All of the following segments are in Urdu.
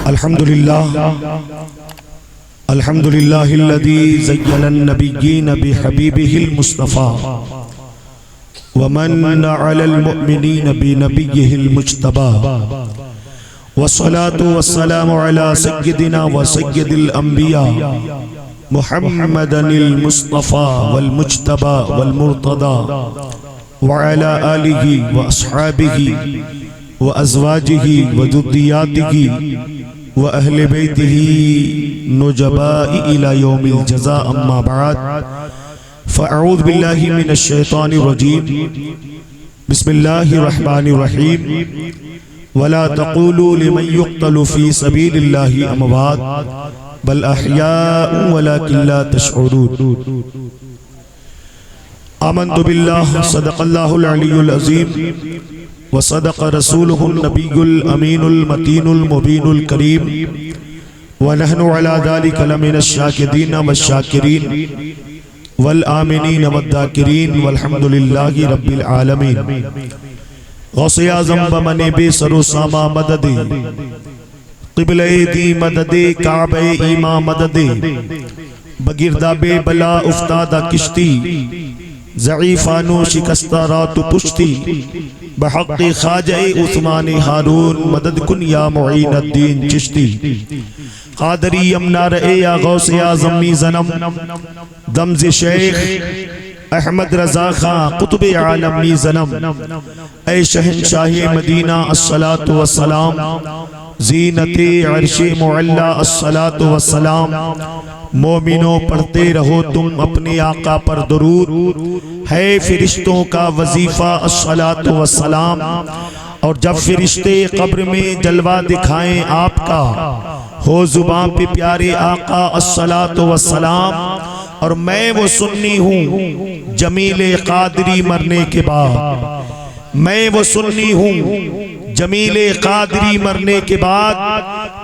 الحمد لله الذي زين النبيين بحبيبه المصطفى ومن على المؤمنين بنبيه المجتبى والصلاة والسلام على سيدنا وسيد الأنبياء محمد المصطفى والمجتبى والمرتضى وعلى آله وأصحابه وأزواجه وذرياته وأهل بيته نجباء إلى يوم الجزاء أما بعد فأعوذ بالله من الشيطان الرجيم بسم الله الرحمن الرحيم ولا تقولوا لمن يقتل في سبيل الله أموات بل أحياء ولكن لا تشعرون آمنت بالله صدق الله العلي العظيم وصدق رسوله النبي الأمين المتين المبين الكريم ونحن على ذلك لمن الشاكرين والشاكرين والآمنين والذاكرين والحمد لله رب العالمين غوث اعظم بمن بے سر و ساما مدد قبلہ دی مدد کعبہ ایما مدد بگردہ بے بلا افتادہ کشتی ضعیفانو شکستہ رات پشتی بحق خواجہ عثمان ہارون مدد کن یا معین الدین چشتی قادری یمنا رئے یا غوث اعظم می زنم دمز شیخ احمد رضا خان قطب عالم می زنم اے شہنشاہ مدینہ الصلاة والسلام زینت عرش معلا الصلاة والسلام مومنوں پڑھتے رہو تم اپنے آقا پر درود ہے فرشتوں کا وظیفہ الصلاة والسلام اور جب فرشتے قبر میں جلوہ دکھائیں آپ کا ہو زبان پہ پیارے آقا الصلاة والسلام اور میں وہ سنی ہوں جمیل قادری مرنے کے بعد میں وہ سنی ہوں جمیل قادری مرنے کے بعد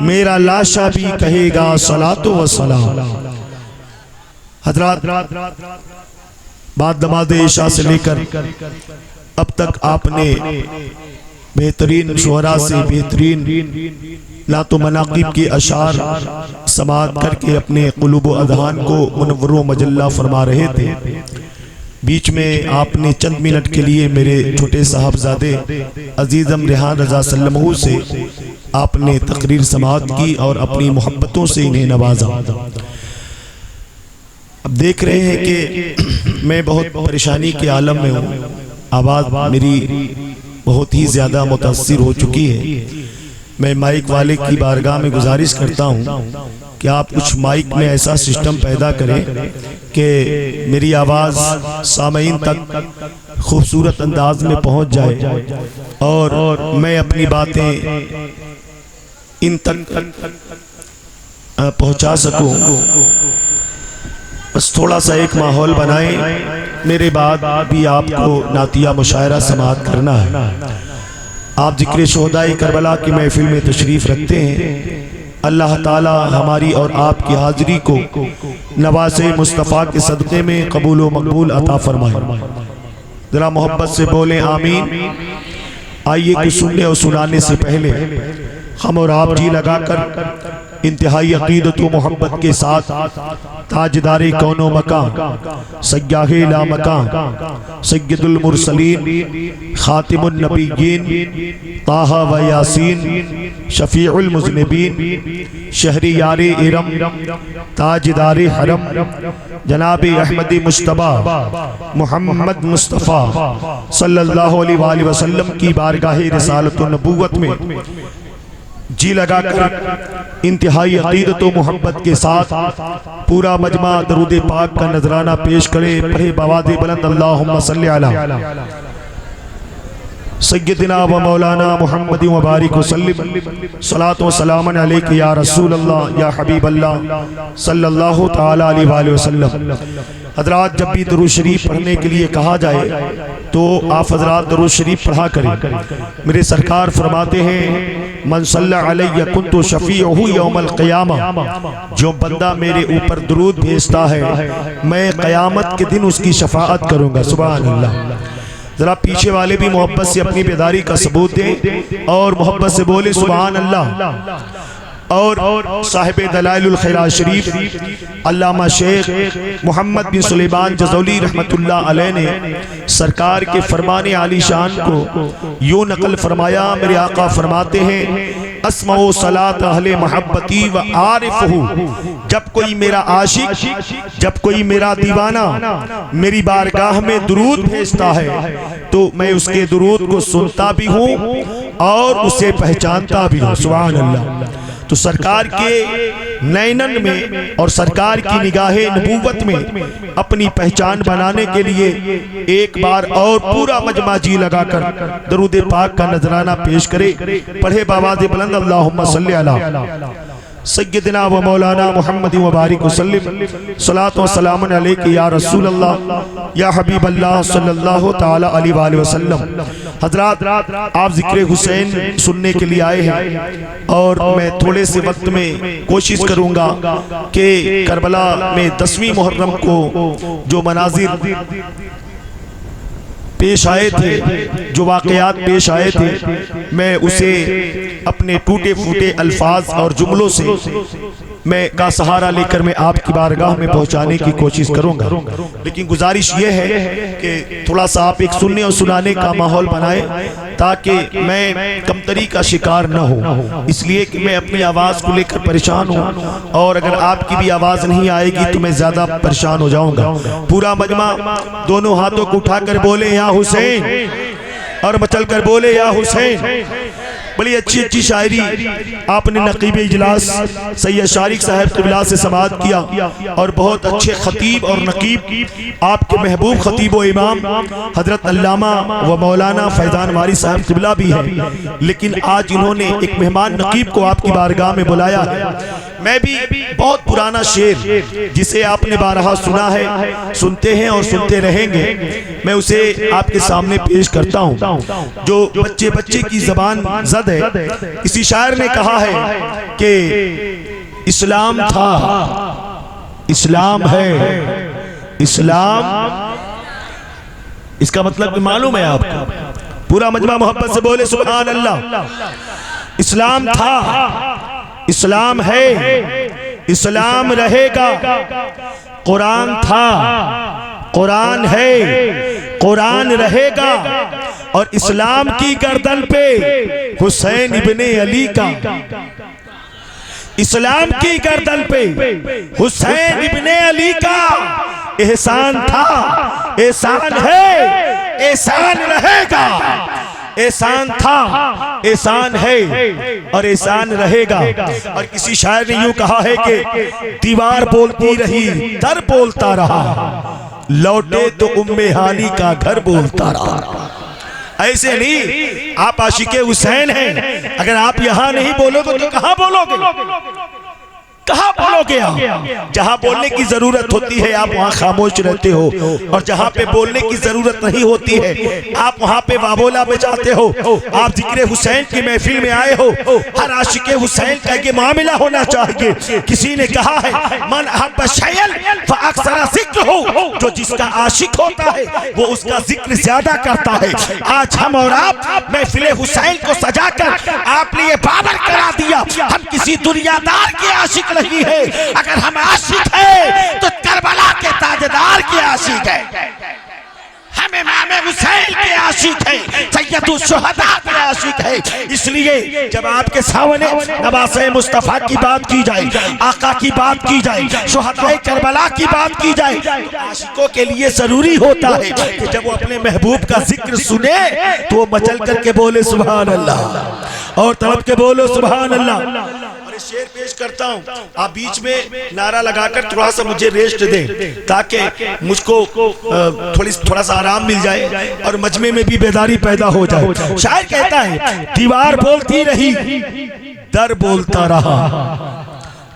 میرا لاشا بھی کہے گا صلاۃ و سلام۔ حضرات بعد نماز عشاء سے لے کر اب تک آپ نے بہترین شعراء سے بہترین لات و مناقب کی اشعار سماعت کر کے اپنے قلوب و اذہان کو منور و مجلہ فرما رہے تھے۔ بیچ میں آپ نے چند منٹ کے لیے میرے چھوٹے صاحبزادے عزیزم ریحان رضا سلمہ سے آپ نے تقریر سماعت کی اور اپنی محبتوں سے انہیں نوازا۔ اب دیکھ رہے ہیں کہ میں بہت پریشانی کے عالم میں ہوں، آواز میری بہت ہی زیادہ متاثر ہو چکی ہے۔ میں مائک والے کی بارگاہ میں گزارش کرتا ہوں کہ آپ کچھ مائک میں ایسا سسٹم پیدا کریں کہ میری آواز سامعین تک خوبصورت انداز میں پہنچ جائے اور میں اپنی باتیں ان تک پہنچا سکوں۔ بس تھوڑا سا ایک ماحول بنائیں، میرے بعد بھی آپ کو نعتیہ مشاعرہ سماعت کرنا ہے۔ آپ ذکر شہداء کربلا کی محفل میں تشریف رکھتے ہیں، اللہ تعالی ہماری اور آپ کی حاضری کو نواز مصطفیٰ کے صدقے میں قبول و مقبول عطا فرمائے۔ ذرا محبت سے بولیں آمین۔ آئیے کہ سننے اور سنانے سے پہلے ہم اور آپ جی لگا کر انتہائی عقیدت و محبت کے ساتھ تاجدار کون و مکان سیاہ لا مکان سید المرسلین خاتم النبیین طہ و یاسین شفیع المذنبین شہریار ارم تاجدار حرم جناب احمد مجتبی محمد مصطفیٰ صلی اللہ علیہ وآلہ وسلم کی بارگاہ رسالت و نبوت میں جی لگا کر انتہائی عقیدت و محبت کے ساتھ پورا مجمع درود پاک کا نذرانہ پیش کرے۔ پڑھے بواد بلند اللہم صلی علی سیدنا و مولانا محمد و بارک وسلم صلاۃ و سلام علیک یا رسول اللہ یا حبیب اللہ صلی اللہ تعالی علیہ وآلہ وسلم۔ حضرات جب بھی درود شریف پڑھنے کے لیے کہا جائے تو آپ حضرات درود شریف پڑھا کریں۔ میرے سرکار فرماتے ہیں من صلی علیہ کنت شفیعہ یوم القیامہ، جو بندہ میرے اوپر درود بھیجتا ہے میں قیامت کے دن اس کی شفاعت کروں گا۔ سبحان اللہ۔ ذرا پیچھے والے بھی محبت سے اپنی بیداری کا ثبوت دیں اور محبت سے بولے سبحان اللہ۔ اور صاحب دلائل الخیرات شریف علامہ شیخ محمد بن سلیمان جزولی رحمت اللہ علیہ نے سرکار کے فرمان عالی شان کو یوں نقل فرمایا. میرے آقا فرماتے ہیں اسمع صلاۃ اہل محبتی و عارفہ، جب کوئی میرا عاشق، جب کوئی میرا دیوانہ میری بارگاہ میں درود بھیجتا ہے تو میں اس کے درود کو سنتا بھی ہوں اور اسے پہچانتا بھی ہوں. سبحان اللہ. تو سرکار کے نینن میں اور سرکار کی نگاہ نبوت میں اپنی پہچان بنانے کے لیے ایک بار اور پورا مجمع جی لگا کر درود پاک کا نذرانہ پیش کرے. پڑھے بآواز بلند اللہم صلی علی سیدنا و مولانا محمد و بارک وسلم. صلاۃ و سلام علیک یا رسول اللہ یا حبیب اللہ صلی اللہ تعالی علیہ وآلہ وسلم. حضرات آپ ذکر حسین سننے کے لیے آئے ہیں اور میں تھوڑے سے وقت میں کوشش کروں گا کہ کربلا میں 10ویں محرم کو جو مناظر پیش آئے تھے، جو واقعات پیش آئے تھے، میں اسے اپنے ٹوٹے پھوٹے الفاظ اور جملوں سے میں کا سہارا لے کر میں آپ کی بارگاہ میں پہنچانے کی کوشش کروں گا. لیکن گزارش یہ ہے کہ تھوڑا سا آپ ایک سننے اور سنانے کا ماحول بنائیں تاکہ میں کمتری کا شکار نہ ہوں. اس لیے کہ میں اپنی آواز کو لے کر پریشان ہوں اور اگر آپ کی بھی آواز نہیں آئے گی تو میں زیادہ پریشان ہو جاؤں گا. پورا مجمع دونوں ہاتھوں کو اٹھا کر بولے یا حسین، اور مچل کر بولے یا حسین. بڑی اچھی اچھی شاعری آپ نے نقیب اجلاس سید شارق صاحب قبلہ سے سماعت کیا اور بہت اچھے خطیب اور نقیب آپ کے محبوب خطیب و امام حضرت علامہ و مولانا فیضان واری صاحب قبلہ بھی ہیں. لیکن آج انہوں نے ایک مہمان نقیب کو آپ کی بارگاہ میں بلایا ہے. میں بھی بہت پرانا شعر جسے آپ نے بارہا سنا ہے، سنتے ہیں اور سنتے رہیں گے، میں اسے آپ کے سامنے پیش کرتا ہوں جو بچے بچے کی زبان زد ہے. کسی شاعر نے کہا ہے کہ اسلام تھا، اسلام ہے، اسلام. اس کا مطلب معلوم ہے آپ کو؟ پورا مجمع محبت سے بولے سبحان اللہ. اسلام تھا، اسلام ہے، اسلام رہے گا. قرآن تھا، قرآن ہے، قرآن رہے گا. اور اسلام کی گردن پہ حسین ابن علی کا، اسلام کی گردن پہ حسین ابن علی کا احسان تھا، احسان ہے، احسان رہے گا. احسان تھا، احسان ہے اور احسان رہے گا. اور کسی شاعر نے یوں کہا ہے کہ دیوار بولتی رہی، در بولتا رہا، لوٹے تو ام ہانی کا گھر بولتا رہا. ایسے نہیں، آپ عاشق حسین ہیں، اگر آپ یہاں نہیں بولو گے تو کہاں بولو گے؟ کہاں بولو گے آپ؟ جہاں بولنے کی ضرورت ہوتی ہے آپ وہاں خاموش رہتے ہو، اور جہاں پہ بولنے کی ضرورت نہیں ہوتی ہے آپ وہاں پہ وابولا بجاتے ہو. آپ ذکر حسین کی محفل میں آئے ہو، ہر عاشق حسین کا یہ معاملہ ہونا چاہیے. کسی نے کہا ہے من احب شیئن فاکثر ذکر ہو، جو جس کا عاشق ہوتا ہے وہ اس کا ذکر زیادہ کرتا ہے. آج ہم اور آپ محفل حسین کو سجا کر آپ نے یہ باور کرا دیا ہم کسی دنیا دار کے عاشق نہیں ہے. اگر ہم عاشق ہیں تو کربلا کے تاجدار کے عاشق ہیں، ہم امام حسین کے عاشق ہیں، سید الشہداء کے عاشق ہیں. اس لیے جب آپ کے سامنے نواسہ مصطفیٰ کی بات کی جائے، آقا کی بات کی جائے، شہداء کربلا کی بات کی جائے، عاشقوں کے لیے ضروری ہوتا ہے کہ جب وہ اپنے محبوب کا ذکر سنے تو وہ مچل کر کے بولے سبحان اللہ اور تڑپ کے بولو سبحان اللہ. شعر پیش کرتا ہوں، آپ بیچ میں نعرہ لگا کر تھوڑا سا مجھے ریسٹ دیں تاکہ مجھ کو تھوڑا سا آرام مل جائے اور مجمع میں بھی بیداری پیدا ہو جائے. شاعر کہتا ہے دیوار بولتی رہی، در بولتا رہا،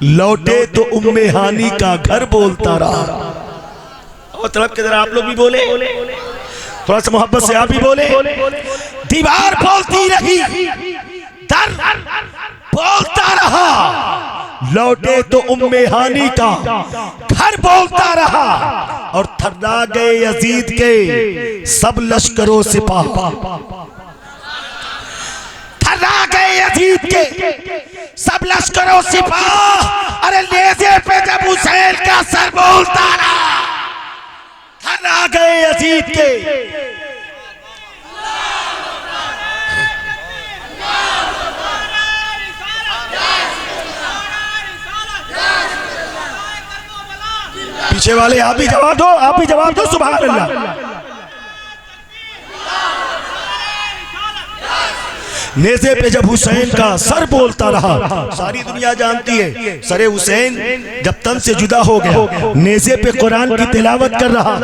لوٹے تو ام ہانی کا گھر بولتا رہا. اور طرف کے ذرا آپ لوگ بھی بولے، تھوڑا سا محبت سے آپ بھی بولے. دیوار بولتی رہی، در بولتا رہا، لوٹے تو ام ہانی کا گھر بولتا رہا. اور تھرا گئے یزید کے سب لشکروں سپاہ، تھرا گئے یزید کے سب لشکروں سپاہ، ارے نیزے پہ جب حسین کا سر بولتا رہا، تھن آ گئے یزید کے. پیچھے والے آپ بھی جواب دو، آپ بھی جواب دو. سبحان اللہ. نیزے پہ جب حسین کا سر بولتا رہا، ساری دنیا جانتی ہے سر حسین جب تن سے جدا ہو گیا، نیزے پہ قرآن کی تلاوت کر رہا،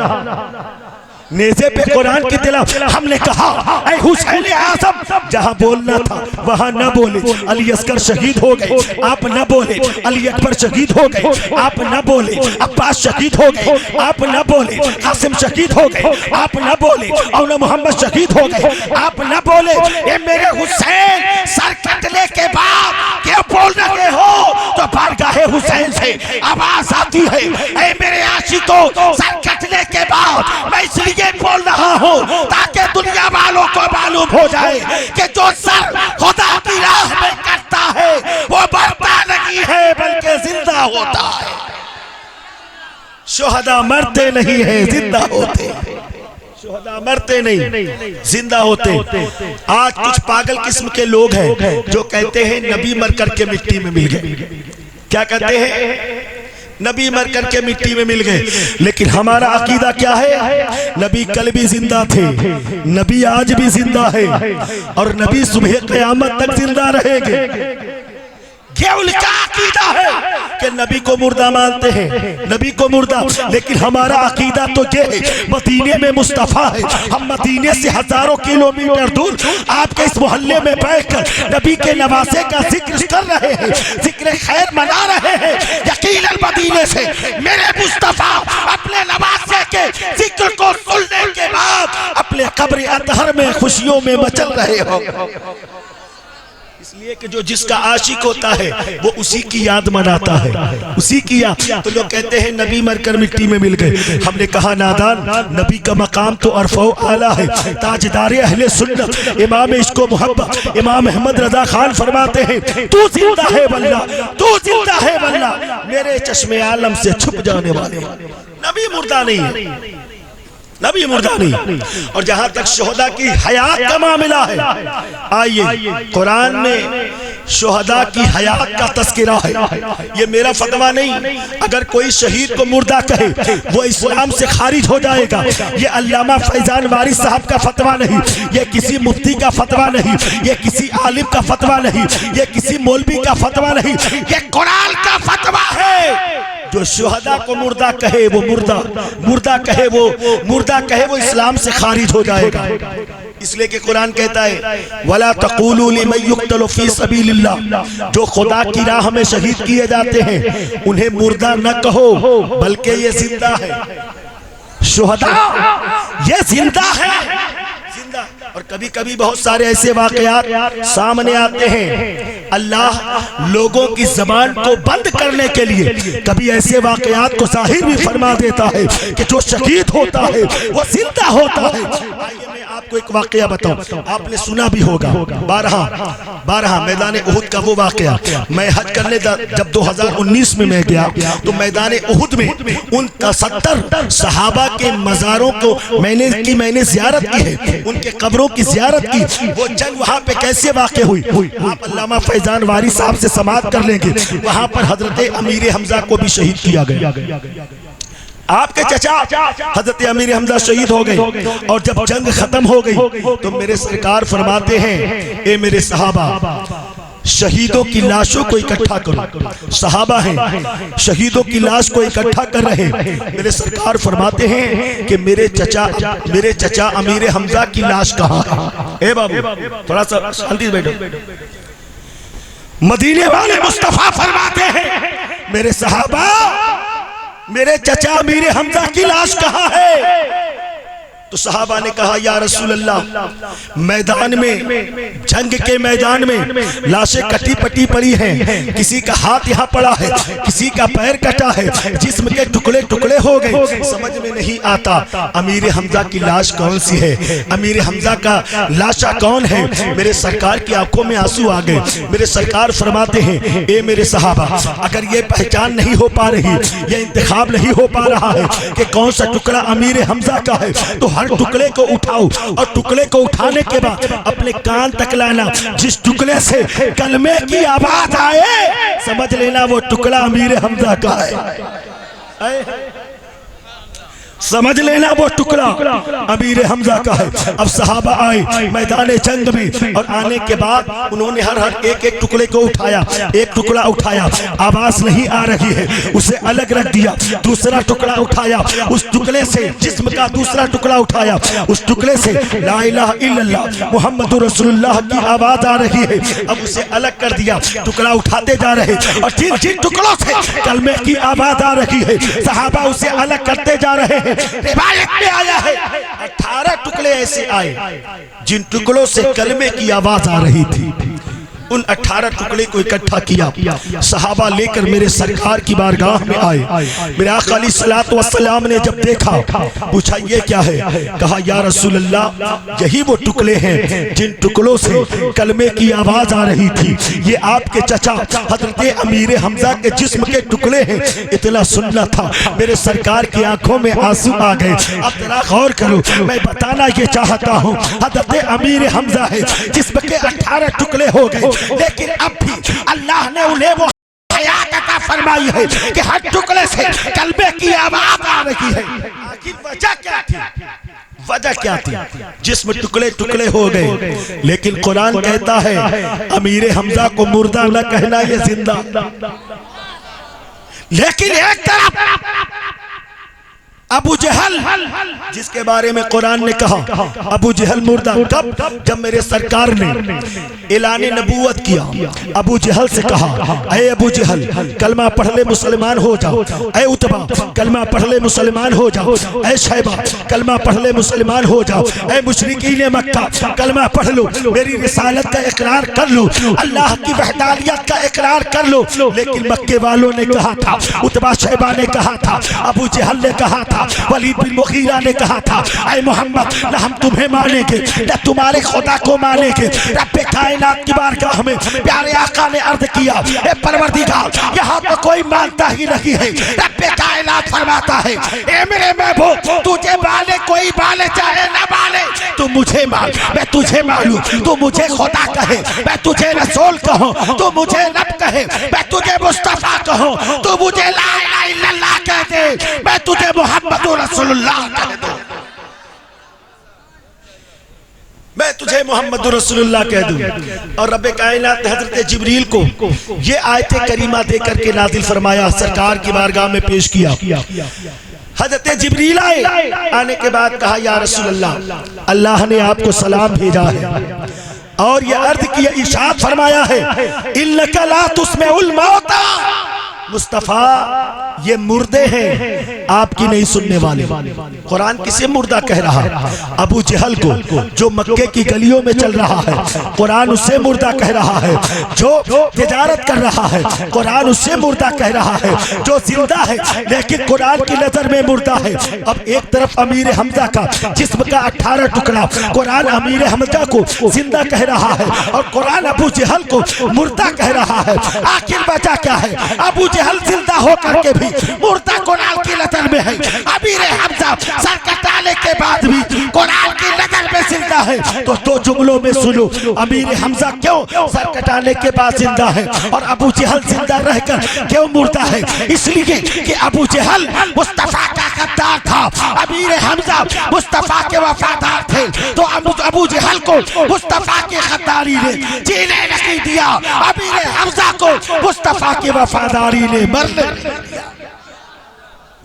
نیزے پہ قرآن کی تلاوت. ہم نے کہا اے حسین اعظم، جہاں بولنا تھا وہاں نہ بولے. علی اصغر شہید ہو گئے، آپ نہ بولے. علی اکبر شہید ہو گئے، آپ نہ بولے. عباس شہید ہو گئے، آپ نہ بولے. قاسم شہید ہو گئے، آپ نہ بولے. اولا محمد شہید ہو گئے، آپ نہ بولے. اے میرے حسین، سر کٹنے کے بعد کیا بول رہے ہو؟ تو بارگاہ حسین سے آواز آتی ہے، اے میرے عاشقوں، سر کٹنے کے بعد میں اس لیے بول رہا ہوں تاکہ دنیا والوں کو معلوم ہو جائے کہ جو سر خدا کی راہ میں کٹتا ہے وہ مرتا نہیں ہے بلکہ زندہ ہوتا ہے. شہداء مرتے نہیں ہیں، زندہ ہوتے. شہداء مرتے نہیں، زندہ ہوتے. آج کچھ پاگل قسم کے لوگ ہیں جو کہتے ہیں نبی مر کر کے مٹی میں مل گئے. کیا کہتے ہیں؟ نبی مر کر کے مٹی میں مل گئے. لیکن ہمارا عقیدہ کیا ہے؟ نبی کل بھی زندہ تھے، نبی آج بھی زندہ ہے، اور نبی صبح قیامت تک زندہ رہے گے. یہ ان کا عقیدہ ہے کہ نبی کو مردہ مانتے ہیں، نبی کو مردہ. لیکن ہمارا عقیدہ تو یہ ہے مدینے میں مصطفیٰ ہے. ہم مدینے سے ہزاروں کلومیٹر دور آپ کے اس محلے میں بیٹھ کر نبی کے نواسے کا ذکر کر رہے ہیں، ذکر خیر منا رہے ہیں. یقیناً مدینے سے میرے مصطفیٰ اپنے نواسے کے ذکر کو سننے کے بعد اپنے قبر اطہر میں خوشیوں میں مچل رہے ہوں. اس لیے کہ جو جس کا عاشق ہوتا ہے وہ اسی کی یاد مناتا ہے، اسی کی یاد. تو لوگ کہتے ہیں نبی مر کر مٹی میں مل گئے. ہم نے کہا نادان، نبی کا مقام تو عرفہ و اعلیٰ ہے. تاجدار اہل سنت امام عشق و محبت امام احمد رضا خان فرماتے ہیں تو زندہ ہے واللہ، تو زندہ ہے واللہ، میرے چشم عالم سے چھپ جانے والے. نبی مردہ نہیں ہے، نبی مردہ نہیں. اور جہاں تک شہداء کی حیات کا معاملہ ہے، آئیے قرآن میں شہداء کی حیات کا تذکرہ ہے. یہ میرا فتویٰ نہیں. اگر کوئی شہید کو مردہ کہے وہ اسلام سے خارج ہو جائے گا. یہ علامہ فیضان وارث صاحب کا فتویٰ نہیں، یہ کسی مفتی کا فتویٰ نہیں، یہ کسی عالم کا فتویٰ نہیں، یہ کسی مولوی کا فتویٰ نہیں، یہ قرآن کا فتویٰ ہے. جو شہداء کو مردہ کہے وہ مردہ کہے وہ اسلام سے خارج ہو جائے گا. اس لئے کہ قرآن کہتا ہے وَلَا تَقُولُوا لِمَنْ يُقْتَلُ فِي سَبِيلِ اللَّهِ، جو خدا کی راہ میں شہید کیے جاتے ہیں انہیں مردہ نہ کہو بلکہ یہ زندہ ہے. شہداء یہ زندہ ہے. اور کبھی کبھی بہت سارے ایسے واقعات سامنے آتے ہیں. اللہ لوگوں کی زبان کو بند کرنے کے لیے کبھی ایسے واقعات کو ظاہر بھی فرما دیتا ہے کہ جو شہید ہوتا ہے وہ زندہ ہوتا ہے. آئیے میں آپ کو ایک واقعہ بتاؤں، آپ نے سنا بھی ہوگا. بارہا میدان احد کا وہ واقعہ. میں حج کرنے جب 2019 میں گیا تو میدان احد میں ان 70 صحابہ کے مزاروں کو میں نے زیارت کی ہے، ان کے قبروں کی زیارت کی. وہ جنگ وہاں پہ کیسے واقع ہوئی آپ علامہ فیضان وارث صاحب سے سماعت کر لیں گے. وہاں پر حضرت امیر حمزہ کو بھی شہید کیا گیا. آپ کے چچا حضرت امیر حمزہ شہید ہو گئے. اور جب جنگ ختم ہو گئی تو میرے سرکار فرماتے ہیں اے میرے صحابہ شہیدوں کی لاشوں کو اکٹھا کرو. صحابہ ہیں شہیدوں کی لاش کو اکٹھا کر رہے ہیں. میرے سرکار فرماتے ہیں کہ میرے چچا امیر حمزہ کی لاش کہاں ہے؟ اے بابو تھوڑا سا شانتی سے بیٹھو. مدینے والے مصطفیٰ فرماتے ہیں میرے صحابہ میرے چچا امیر حمزہ کی لاش کہاں ہے؟ تو صحابہ نے کہا یا رسول اللہ میدان میں جنگ کے میدان میں لاشیں کٹی پٹی پڑی ہیں، کسی کا ہاتھ یہاں پڑا ہے، کسی کا پیر کٹا ہے، جسم کے ٹکڑے ٹکڑے ہو گئے، سمجھ میں نہیں آتا امیر حمزہ کی لاش کون سی ہے، امیر حمزہ کا لاشا کون ہے۔ میرے سرکار کی آنکھوں میں آنسو آ گئے۔ میرے سرکار فرماتے ہیں اے میرے صحابہ اگر یہ پہچان نہیں ہو پا رہی، یہ انتخاب نہیں ہو پا رہا ہے کہ کون سا ٹکڑا امیر حمزہ کا ہے، تو ہر ٹکڑے کو اٹھاؤ اور ٹکڑے کو اٹھانے کے بعد اپنے کان تک لانا، جس ٹکڑے سے کلمے کی آواز آئے سمجھ لینا وہ ٹکڑا امیر حمزہ کا ہے، سمجھ لینا وہ ٹکڑا امیر حمزہ کا ہے۔ اب صحابہ آئے میدان جنگ میں اور آنے کے بعد انہوں نے ہر ایک ایک ٹکڑے کو اٹھایا، ایک ٹکڑا اٹھایا، آواز نہیں آ رہی ہے، اسے الگ رکھ دیا، دوسرا ٹکڑا اٹھایا، اس ٹکڑے سے جسم کا دوسرا ٹکڑا اٹھایا، اس ٹکڑے سے لا الہ الا اللہ محمد رسول اللہ کی آواز آ رہی ہے، اب اسے الگ کر دیا، ٹکڑا اٹھاتے جا رہے اور جن جن ٹکڑوں سے کلمے کی آواز آ رہی ہے صحابہ اسے الگ کرتے جا رہے ہیں۔ روایت میں آیا ہے 18 ٹکڑے ایسے آئے جن ٹکڑوں سے کلمے کی آواز آ رہی تھی، ان 18 ٹکڑے کو اکٹھا کیا، صحابہ لے کر میرے سرکار کی بارگاہ میں آئے۔ میرے آقا علیہ الصلوۃ والسلام نے جب دیکھا پوچھا یہ کیا ہے، کہا یا رسول اللہ یہی وہ ٹکڑے ہیں جن ٹکڑوں سے کلمے کی آواز آ رہی تھی، یہ آپ کے چچا حضرت امیر حمزہ کے جسم کے ٹکڑے ہیں۔ اتنا سننا تھا، میرے سرکار کی آنکھوں میں آنسو آ گئے۔ اب ذرا غور کرو، میں بتانا یہ چاہتا ہوں حضرت امیر حمزہ ہے جسم کے 18 ٹکڑے ہو گئے، لیکن اب بھی اللہ نے انہیں وہ حیات عطا فرمائی ہے کہ ہر ٹکڑے سے کلمے کی آواز آ رہی ہے۔ آخر وجہ کیا تھی؟ وجہ کیا تھی؟ جسم ٹکڑے ٹکڑے ہو گئے، لیکن قرآن کہتا ہے امیر حمزہ کو مردہ نہ کہنا یہ زندہ۔ لیکن ایک طرف ابو جہل جس کے بارے میں قرآن نے کہا ابو جہل مردہ، کب؟ جب میرے سرکار نے اعلان نبوت کیا، ابو جہل سے کہا اے ابو جہل کلمہ پڑھ لے مسلمان ہو جاؤ، اے عتبہ کلمہ پڑھ لے مسلمان ہو جاؤ، اے شیبہ کلمہ پڑھ لے مسلمان ہو جاؤ، اے مشرکین مکہ کلمہ پڑھ لو، میری رسالت کا اقرار کر لو، اللہ کی وحدانیت کا اقرار کر لو۔ لیکن مکے والوں نے کہا تھا، عتبہ شیبہ نے کہا تھا، ابو جہل نے کہا تھا، ولید بن مغیرہ نے کہا تھا اے محمد نہ ہم تمہیں مانیں گے نہ تمہارے خدا کو مانیں گے۔ رب کائنات کی بارگاہ میں پیارے آقا نے عرض کیا اے پروردگار یہاں تو کوئی مانتا ہی نہیں ہے۔ رب کائنات فرماتا ہے اے میرے محبوب تجھے مانے کوئی مانے چاہے نہ مانے، تو مجھے مان میں تجھے مانوں، تو مجھے خدا کہے میں تجھے رسول کہوں، تو مجھے رب کہے میں تجھے مصطفیٰ کہوں، تو مجھے لا الہ الا اللہ کہہ دے میں تجھے محمد رسول اللہ کہہ دوں، میں تجھے محمد رسول اللہ کہہ دوں۔ اور رب کائنات نے حضرت جبریل کو یہ آیت کریمہ دے کر کے نازل فرمایا، سرکار کی بارگاہ میں پیش کیا۔ حضرت جبریل آئے، آنے کے بعد کہا یا رسول اللہ اللہ نے آپ کو سلام بھیجا ہے اور یہ عرض کی ارشاد فرمایا ہے اِنَّكَ لَا تُسْمِعُ الْمَوْتَى، مصطفیٰ یہ مردے ہیں آپ کی نہیں سننے والے۔ قرآن کسے مردہ کہہ رہا ہے؟ ابو جہل کو جو مکے کی گلیوں میں چل رہا ہے، قرآن اسے مردہ کہہ رہا ہے۔ جو تجارت کر رہا ہے قرآن اسے مردہ کہہ رہا ہے۔ جو زندہ ہے لیکن قرآن کی نظر میں مردہ ہے۔ اب ایک طرف امیر حمزہ کا جسم کا 18 ٹکڑا، قرآن امیر حمزہ کو زندہ کہہ رہا ہے اور قرآن ابو جہل کو مردہ کہہ رہا ہے۔ آخر وجہ کیا ہے؟ ابو جہل زندہ ہو کر کے بھی مردہ قرآن کی نظر میں ہے، امیر حمزہ سر کٹانے کے بعد بھی قرآن کی نظر میں زندہ ہے۔ تو دو جملوں میں سنو، امیر حمزہ کیوں سر کٹانے کے بعد زندہ ہے اور ابو جہل زندہ رہ کر کیوں مردہ ہے؟ اس لیے کہ ابو جہل مصطفیٰ کا غدار تھا، امیر حمزہ مصطفیٰ کے وفادار تھے، تو ابو جہل کو مصطفیٰ کی غداری نے جینے نہیں دیا، امیر حمزہ کو مصطفیٰ کی وفاداری نے مرنے نہیں دیا۔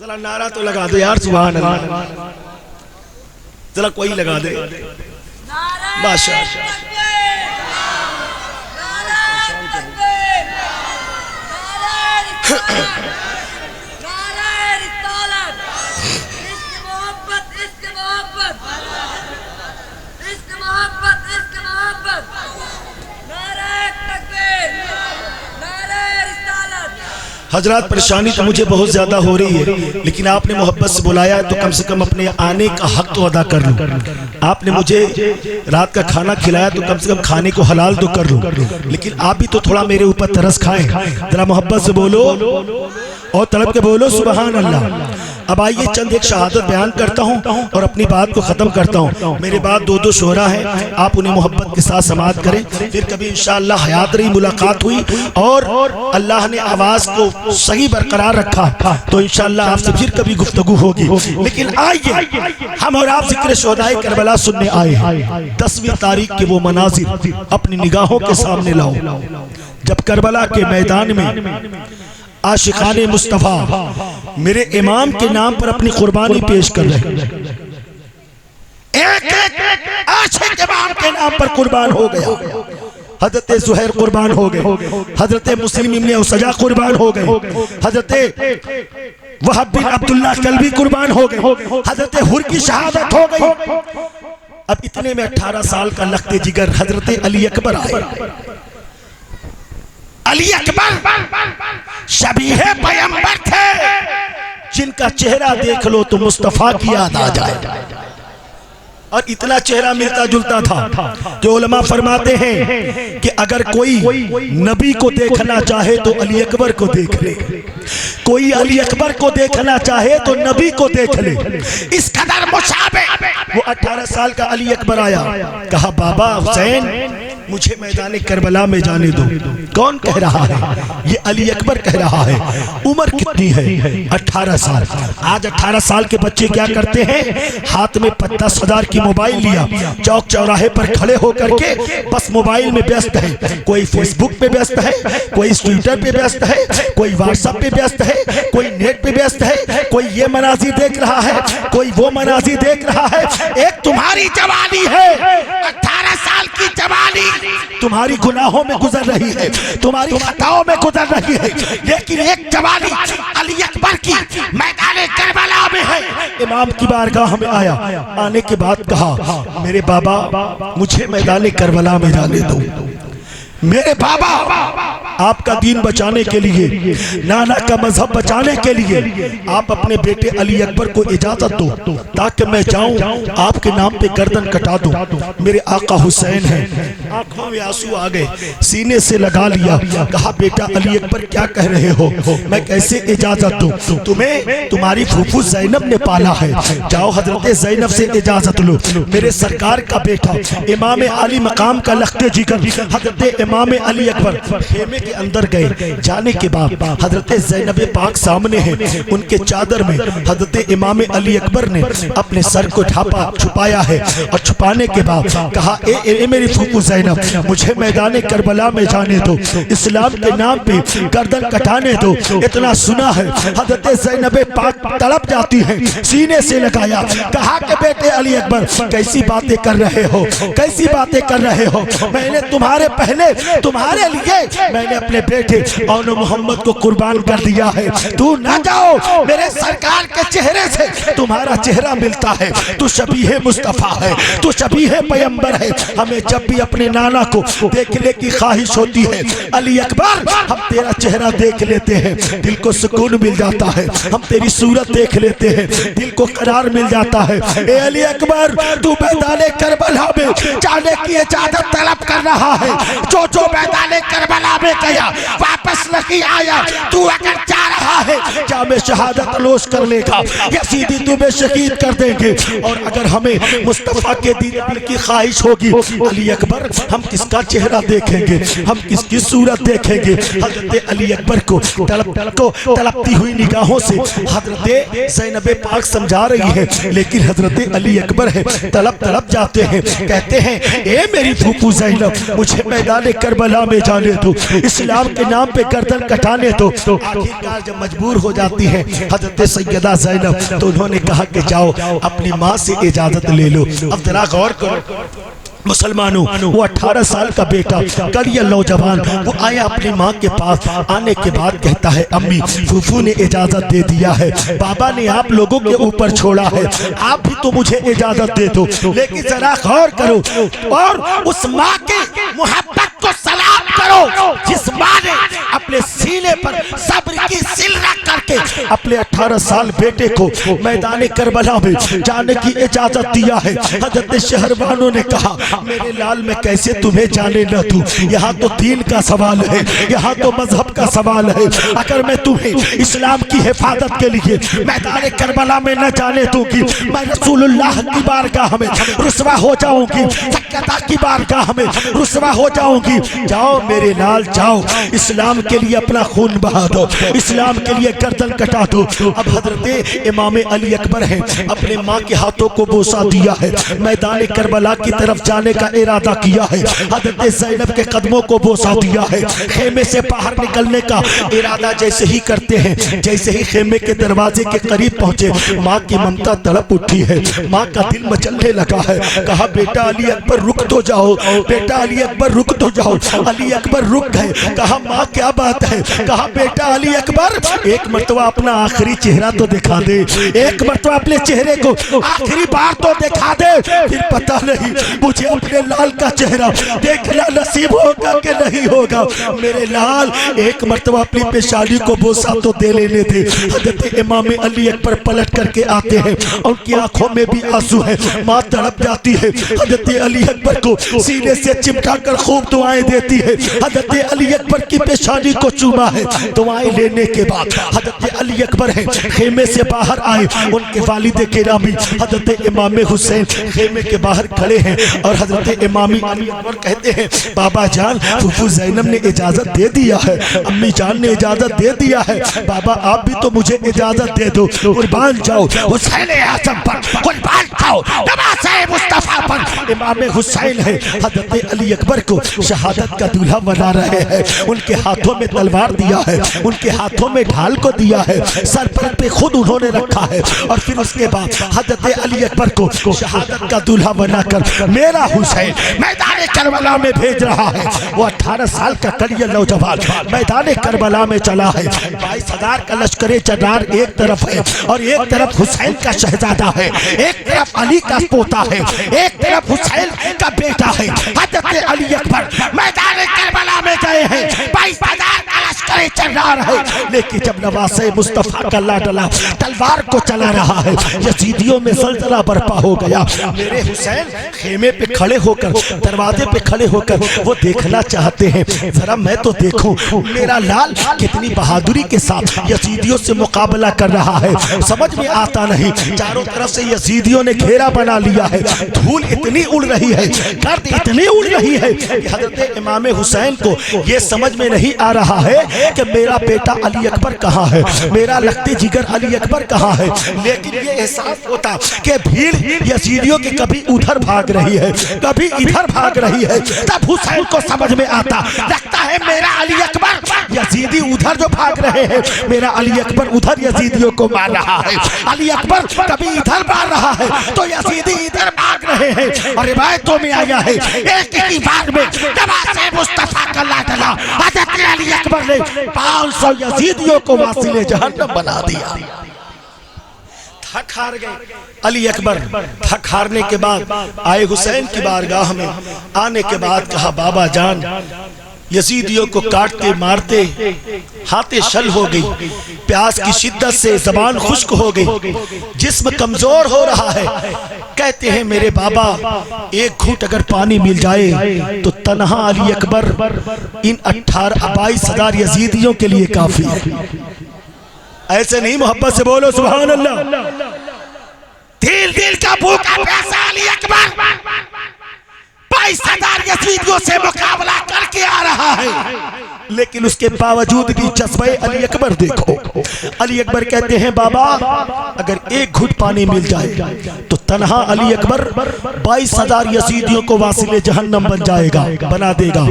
ذرا نعرہ تو لگا دو یار سبحان اللہ، ذرا کوئی لگا دے بادشاہ۔ نعرہ رسالت، عشق محبت، عشق محبت۔ حضرات پریشانی تو مجھے بہت زیادہ ہو رہی ہے، لیکن آپ نے محبت سے بلایا ہے تو کم سے کم اپنے آنے کا حق تو ادا کر لوں۔ آپ نے مجھے رات کا کھانا کھلایا تو کم سے کم کھانے کو حلال تو کر لوں، لیکن آپ بھی تو تھوڑا میرے اوپر ترس کھائیں، ذرا محبت سے بولو اور تڑپ کے بولو سبحان اللہ۔ اب آئیے چند ایک شہادت بیان کرتا ہوں اور اپنی بات کو ختم کرتا ہوں۔ میرے بعد دو شعراء ہیں، آپ انہیں محبت کے ساتھ سماعت کریں، پھر کبھی انشاءاللہ حیات رہی ملاقات ہوئی اور اللہ نے آواز کو صحیح برقرار رکھا تو انشاءاللہ آپ سے پھر کبھی گفتگو ہوگی۔ لیکن آئیے ہم اور آپ ذکر شہدائے کربلا سننے آئے ہیں۔ 10ویں تاریخ کے وہ مناظر اپنی نگاہوں کے سامنے لاؤ جب کربلا کے میدان میں عاشقان مصطفیٰ میرے امام کے نام پر اپنی قربانی پیش کر رہے ہیں۔ ایک عاشق امام کے نام پر قربان ہو گیا۔ حضرت زہیر قربان ہو گئے، حضرت مسلم ابن اسجا قربان ہو گئے، حضرت وہب بن عبداللہ کلبی قربان ہو گئے، حضرت حر کی شہادت ہو گئی۔ اب اتنے میں 18 سال کا لخت جگر حضرت علی اکبر آئے۔ علی اکبر شبیہ پیغمبر تھے جن کا چہرہ دیکھ لو تو مصطفیٰ کی یاد آ جائے، اور اتنا چہرہ ملتا جلتا تھا کہ علماء فرماتے ہیں کہ اگر کوئی نبی کو دیکھنا چاہے تو علی اکبر کو دیکھ لے، کوئی علی اکبر کو دیکھنا چاہے تو نبی کو دیکھ لے، اس قدر مشابہ۔ وہ 18 سال کا علی اکبر آیا، کہا بابا حسین مجھے میدان کربلا میں جانے دو۔ کون کہہ رہا ہے؟ یہ علی اکبر کہہ رہا ہے۔ عمر کتنی ہے؟ 18 سال۔ آج 18 سال کے بچے کیا کرتے ہیں؟ ہاتھ میں 10,000 کی موبائل لیا، چوک چوراہے پر کھڑے ہو کر کے بس موبائل میں بیست ہے، کوئی فیس بک پہ بیست ہے، کوئی ٹویٹر پہ بیست ہے، کوئی واٹس ایپ پہ بیست ہے، کوئی نیٹ پہ بیست ہے، کوئی یہ مناظر دیکھ رہا ہے، کوئی وہ مناظر دیکھ رہا ہے۔ ایک تمہاری جوانی ہے، 18 سال کی جوانی تمہاری گناہوں میں گزر رہی ہے، تمہاری خطاؤں میں گزر رہی ہے، لیکن ایک جوانی علی اکبر کی میدان کربلا میں ہے۔ امام کی بارگاہ میں آیا، آنے کے بعد کہا میرے بابا مجھے میدان کربلا میں جانے دو۔ میرے بابا آپ کا دین بچانے کے لیے، نانا کا مذہب بچانے کے لیے آپ اپنے بیٹے علی اکبر کو اجازت دو تاکہ میں جاؤں آپ کے نام پہ گردن کٹا دوں۔ میرے آقا حسین ہیں، آنکھوں میں آنسو آ گئے، سینے سے لگا لیا، کہا بیٹا علی اکبر کیا کہہ رہے ہو؟ میں کیسے اجازت دوں؟ تمہیں تمہاری پھوپھو زینب نے پالا ہے، جاؤ حضرت زینب سے اجازت لو۔ میرے سرکار کا بیٹا امام علی مقام کا لخت جگر حضرت امام علی اکبر خیمے کے اندر گئے، جانے کے بعد حضرت زینب پاک سامنے ہیں، ان کے چادر میں حضرت امام علی اکبر نے اپنے سر کو چھپایا ہے، اور چھپانے کے بعد کہا اے میری پھوپھو زینب مجھے میدان کربلا میں جانے دو، اسلام کے نام پہ گردن کٹانے دو۔ اتنا سنا ہے حضرت زینب پاک تڑپ جاتی ہیں، سینے سے لگایا، کہا کہ بیٹے علی اکبر کیسی باتیں کر رہے ہو، کیسی باتیں کر رہے ہو؟ میں نے تمہارے پہلے تمہارے لیے میں نے اپنے بیٹے اون محمد کو قربان کر دیا ہے، تو نہ جاؤ، میرے سرکار کے چہرے سے تمہارا چہرہ ملتا ہے، تو شبیہ مصطفیٰ ہے، تو شبیہ پیغمبر ہے۔ ہمیں جب بھی اپنے نانا کو دیکھنے کی خواہش ہوتی ہے علی اکبر ہم تیرا چہرہ دیکھ لیتے ہیں، دل کو سکون مل جاتا ہے، ہم تیری صورت دیکھ لیتے ہیں، دل کو قرار مل جاتا ہے۔ اے علی اکبر تو میدان کربلا میں جانے کی اجازت طلب کر رہا ہے، جو میدان کربلا میں گیا واپس نہیں آیا، تو اگر جا رہا ہے جام شہادت نوش کر لے گا، یزیدی تمہیں شہید کر دیں گے۔ اور اگر ہمیں مصطفیٰ کے دیدار کی خواہش ہوگی علی اکبر ہم کس کا چہرہ دیکھیں گے، ہم کس کی صورت دیکھیں گے؟ حضرت علی اکبر کو تڑپتی ہوئی نگاہوں سے حضرت زینب پاک سمجھا رہی ہے، لیکن حضرت علی اکبر ہے تڑپ جاتے ہیں، کہتے ہیں اے میری پھوپھو زینب مجھے میدان کربلا میں جانے دو، اسلام کے نام پہ گردن کٹانے دو۔ آخرکار جب مجبور ہو جاتی ہیں حضرت سیدہ زینب تو انہوں نے کہا کہ جاؤ اپنی ماں سے اجازت لے لو۔ اب ذرا غور کرو مسلمانوں، وہ 18 سال کا بیٹا کڑیا نوجوان وہ آیا اپنی ماں کے پاس، آنے کے بعد کہتا ہے امی پھوپھو نے اجازت دے دیا ہے، بابا نے آپ لوگوں کے اوپر چھوڑا ہے، آپ بھی تو مجھے اجازت دے دو۔ لیکن ذرا غور کرو اور اس ماں کے محبت کو سلام کرو جس ماں نے اپنے سینے پر صبر کی سل رکھ کر کے اپنے 18 سال بیٹے کو میدان کربلا میں جانے کی اجازت دیا ہے۔ حضرت شہربانوں نے کہا میرے لال میں کیسے تمہیں جانے نہ دوں، یہاں تو دین کا سوال ہے، یہاں تو مذہب کا سوال ہے، اگر میں تمہیں اسلام کی حفاظت کے لیے میدان کربلا میں نہ جانے دوں گی میں رسول اللہ کی بارگاہ میں رسوا ہو جاؤں گی، سکتہ کی بارگاہ میں رسوا ہو جاؤں گی۔ جاؤ میرے لال جاؤ، اسلام کے لیے اپنا خون بہا دو، اسلام کے لیے گردن کٹا دو۔ اب حضرت امام علی اکبر ہیں، اپنے ماں کے ہاتھوں کو بوسا دیا ہے، میدان کربلا کی طرف جانے کا ارادہ کیا ہے، حضرت زینب کے قدموں کو بوسا دیا ہے، خیمے سے باہر نکلنے کا ارادہ جیسے ہی کرتے ہیں، جیسے ہی خیمے کے دروازے کے قریب پہنچے ماں کی ممتا تڑپ اٹھی ہے، ماں کا دل مچلنے لگا ہے۔ کہا بیٹا علی اکبر رک تو جاؤ، بیٹا علی اکبر رک تو جاؤ۔ علی اکبر رک گئے، کہا ماں کیا بات ہے؟ کہا بیٹا علی اکبر ایک مرتبہ اپنا آخری چہرہ تو دکھا دے، ایک مرتبہ اپنے چہرے کو آخری بار تو دکھا دے، پھر پتہ نہیں مجھے اپنے لال کا چہرہ دیکھنا نصیب ہوگا کہ نہیں ہوگا۔ میرے لال ایک مرتبہ اپنی پیشانی کو بوسا تو دے لینے دے۔ حضرت امام علی اکبر پلٹ کر کے آتے ہیں، ان کی آنکھوں میں بھی آنسو ہے، ماں تڑپ جاتی ہے، حضرت علی اکبر کو سینے سے چمٹا کر خوب دعائیں دیتی ہے، حضرت علی اکبر کی پیشانی کو چوما ہے۔ دعائیں لینے کے بعد حضرت علی اکبر ہیں خیمے سے باہر آئے، ان کے والد گرامی حضرت امام حسین خیمے کے باہر کھڑے ہیں، اور حضرت امام علی اکبر کہتے ہیں بابا جان پھوپھو زینب نے اجازت دے دیا ہے، امی جان نے اجازت دے دیا ہے، بابا آپ بھی تو مجھے اجازت دے دو، قربان جاؤ حسین اعظم پر، قربان جاؤ نواسہ مصطفیٰ پر۔ امام حسین ہے حضرت علی اکبر کو شہادت کا دولہا بنا رہے ہیں، ان کے ہاتھوں میں تلوار دیا ہے، ان کے ہاتھوں میں ڈھال کو دیا ہے، سر پر پہ خود انہوں نے رکھا ہے، اور پھر اس کے بعد حضرت علی اکبر کو شہادت کا دولہا بنا کر میرا حسین میدان کربلا میں بھیج رہا ہے۔ وہ 18 سال کا کڑیا نوجوان میدان کربلا میں چلا ہے، 22,000 کا لشکر جنرال ایک طرف ہے، اور ایک طرف حسین کا شہزادہ ہے، ایک طرف علی کا پوتا ہے، ایک طرف حسین کا بیٹا ہے۔ حضرت علی اکبر میدان کربلا میں گئے ہیں، 22,000 کا لشکر جنرال ہے، لیکن جب نواسہ مصطفیٰ کا لاڈلا تلوار کو چلا رہا ہے یزیدیوں میں زلزلہ برپا ہو گیا۔ میرے حسین خیمے پہ کھڑے ہو کر دروازے پہ کھڑے ہو کر وہ دیکھنا چاہتے ہیں ذرا میں تو دیکھوں میرا لال کتنی بہادری کے ساتھ یزیدیوں سے مقابلہ کر رہا ہے، سمجھ میں آتا نہیں۔ چاروں طرف سے یزیدیوں نے گھیرا بنا لیا ہے، دھول اتنی اڑ رہی ہے، گرد اتنی اڑ رہی ہے کہ حضرت امام حسین کو یہ سمجھ میں نہیں آ رہا ہے کہ میرا بیٹا علی اکبر کہاں ہے، میرا لگتے جگر علی اکبر کہاں ہے، لیکن یہ احساس ہوتا کہ بھیڑ یزیدیوں کی کبھی ادھر بھاگ رہی ہے کبھی ادھر بھاگ رہی ہے، تب حسین کو سمجھ میں آتا لگتا ہے میرا علی اکبر یزیدی ادھر جو بھاگ رہے ہیں، میرا علی اکبر ادھر یزیدیوں کو مار رہا ہے، علی اکبر کبھی ادھر مار رہا ہے تو یزیدی ادھر بھاگ رہے ہیں۔ اور روایتوں میں آیا ہے ایک ہی بار میں نواسہ مصطفیٰ کا لاڈلا حضرت علی اکبر نے 500 یزیدیوں کو واصل جہنم بنا دیا۔ تھک ہار گئے علی اکبر، تھک ہارنے کے بعد آئے حسین کی بارگاہ میں، آنے کے بعد کہا بابا جان یزیدیوں کو کاٹتے مارتے ہاتھیں شل ہو گئی، پیاس کی شدت سے زبان خشک ہو گئی، جسم کمزور ہو رہا ہے، کہتے ہیں میرے بابا ایک گھونٹ اگر پانی مل جائے تو تنہا علی اکبر ان 22,000 یزیدیوں کے لیے کافی ہے۔ ایسے نہیں، محبت سے بولو سبحان اللہ۔ دل کا بھوکا پیاسا علی اکبر 22,000 یزیدیوں سے مقابلہ کر کے آ رہا ہے، لیکن اس کے باوجود بھی جذبہ علی اکبر دیکھو۔ علی اکبر کہتے ہیں بابا اگر ایک گھٹ پانی مل جائے تو تنہا علی اکبر 22,000 یزیدیوں کو واصل جہنم بن جائے گا، بنا دے گا،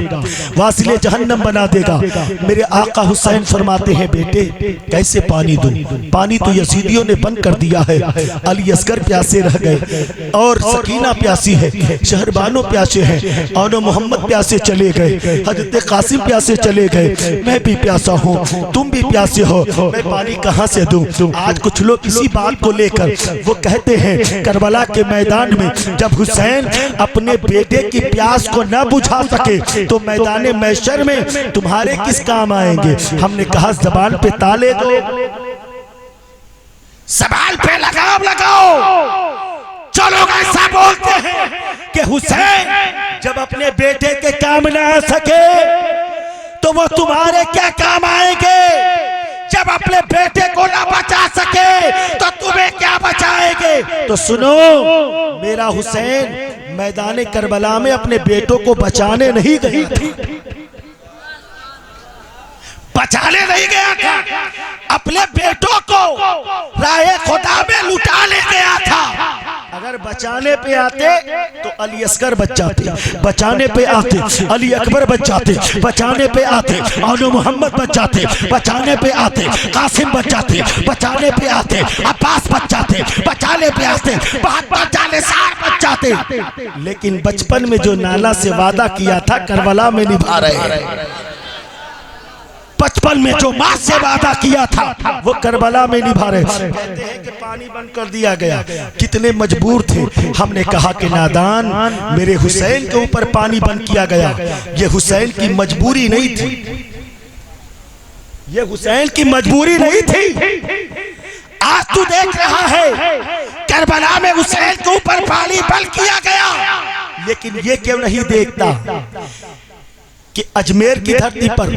واصل جہنم بنا دے گا۔ میرے آقا حسین فرماتے ہیں بیٹے کیسے پانی دوں، پانی تو یزیدیوں نے بند کر دیا ہے۔ علی اصغر پیاسے رہ گئے، اور سکینہ پیاسی ہے، شہربانو پیاسے ہیں، اور محمد پیاسے چلے گئے، حضرت قاسم پیاسے چلے چلے گئے، میں بھی پیاسا ہوں، تم بھی پیاسے ہو، میں پانی کہاں سے دوں؟ آج کچھ لوگ اسی بات کو لے کر وہ کہتے ہیں کربلا کے میدان میں جب حسین اپنے بیٹے کی پیاس کو نہ بجھا سکے تو میدان محشر میں تمہارے کس کام آئیں گے؟ ہم نے کہا زبان پہ تالے دو، زبان پہ لگام لگاؤ۔ جو لوگ ایسا بولتے ہیں کہ حسین جب اپنے بیٹے کے کام نہ آ سکے تو وہ تمہارے کیا کام آئیں گے؟ جب اپنے بیٹے کو نہ بچا سکے تو تمہیں کیا بچائیں گے؟ تو سنو، میرا حسین میدان کربلا میں اپنے بیٹوں کو بچانے نہیں گیا تھا، بچانے نہیں گیا تھا، اپنے بیٹوں کو راہ خدا میں لٹانے گیا تھا۔ اگر بچانے پہ آتے تو علی اصغر بچ جاتے، بچانے پہ آتے علی اکبر بچ جاتے، بچانے پہ آتے اولو محمد بچ جاتے، بچانے پہ آتے قاسم بچ جاتے، بچانے پہ آتے عباس بچ جاتے، بچانے پہ آتے بہت جانثار بچ جاتے، لیکن بچپن میں جو نانا سے وعدہ کیا تھا کربلا میں نبھا رہے ہیں، بچپن میں جو ماں سے وعدہ کیا تھا وہ کربلا میں نبھا رہے۔ کہتے ہیں کہ پانی بند کر دیا گیا، کتنے مجبور تھے؟ ہم نے کہا کہ نادان، میرے حسین کے اوپر پانی بند کیا گیا، یہ حسین کی مجبوری نہیں تھی، یہ حسین کی مجبوری نہیں تھی۔ آج تو دیکھ رہا ہے کربلا میں حسین کے اوپر پانی بند کیا گیا، لیکن یہ کیوں نہیں دیکھتا کہ اجمیر کی دھرتی پر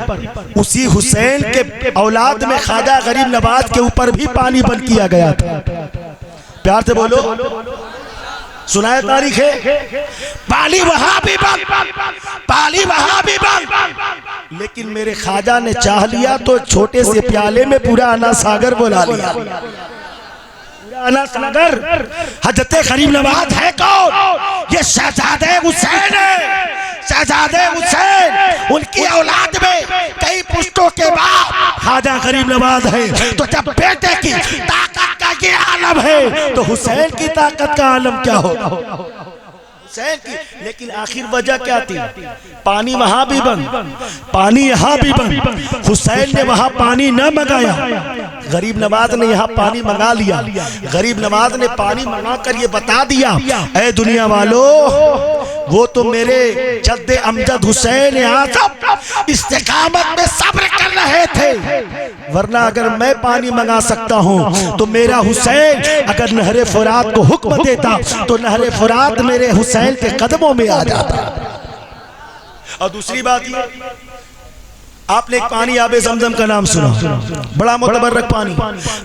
اسی حسین کے اولاد میں خواجہ غریب نواز کے اوپر بھی پانی بند کیا گیا تھا۔ پیار سے بولو، سنائے تاریخ ہے، پانی وہاں بھی بند، پانی وہاں بھی بند، لیکن میرے خواجہ نے چاہ لیا تو چھوٹے سے پیالے میں پورا انا ساگر بلا لیا۔ انا ساگر حضرت غریب نواز ہے کون؟ یہ شہزادہ حسین ہے، شہزادہ حسین، ان کی اولاد میں کئی پشتوں کے بعد خواجہ غریب نواز ہے، تو جب بیٹے کی طاقت کا یہ عالم ہے تو حسین کی طاقت کا عالم کیا ہوگا؟ حسین کی، لیکن آخر وجہ کیا تھی؟ پانی وہاں بھی بند، پانی یہاں بھی بند، حسین نے وہاں پانی نہ منگایا، غریب نواز نے یہاں پانی منگا لیا۔ غریب نواز نے پانی منگا کر یہ بتا دیا، اے دنیا والو، وہ تو میرے جد امجد حسین اعظم استقامت میں صبر کر رہے تھے، ورنہ اگر میں پانی منگا سکتا ہوں تو میرا حسین اگر نہر فرات کو حکم دیتا تو نہر فرات میرے حسین کے قدموں میں آ جاتا۔ اور دوسری بات یہ، آپ نے ایک پانی آب زمزم کا نام سنا، بڑا متبرک پانی،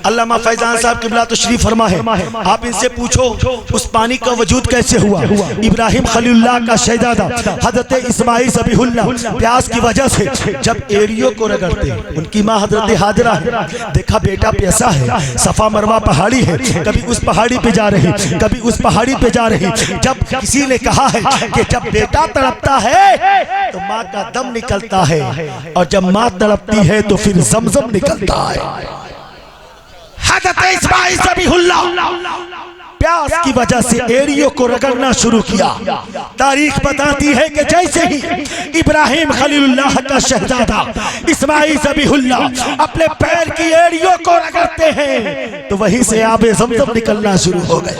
علامہ فیضان صاحب قبلہ تشریف فرما ہے، آپ ان سے پوچھو اس پانی کا وجود کیسے ہوا؟ ابراہیم خلیل اللہ کا شہزادہ حضرت اسماعیل ذبیح اللہ پیاس کی وجہ سے جب ایریوں کو رگڑتے، ان کی ماں حضرت حاجرہ ہے، دیکھا بیٹا پیاسا ہے، صفا مروہ پہاڑی ہے، کبھی اس پہاڑی پہ جا رہی، کبھی اس پہاڑی پہ جا رہی، جب کسی نے کہا ہے کہ جب بیٹا تڑپتا ہے تو ماں کا دم نکلتا ہے، اور جب ماں تڑپتی ہے تو پھر زمزم نکلتا ہے۔ حضرت اسماعیل ذبیح اللہ پیاس کی وجہ سے ایریوں کو رگڑنا شروع کیا۔ تاریخ بتاتی ہے کہ جیسے ہی ابراہیم خلیل اللہ کا شہزادہ اسماعیل ذبیح اللہ اپنے پیر کی ایریوں کو رگڑتے ہیں تو وہیں سے آب زمزم نکلنا شروع ہو گئے،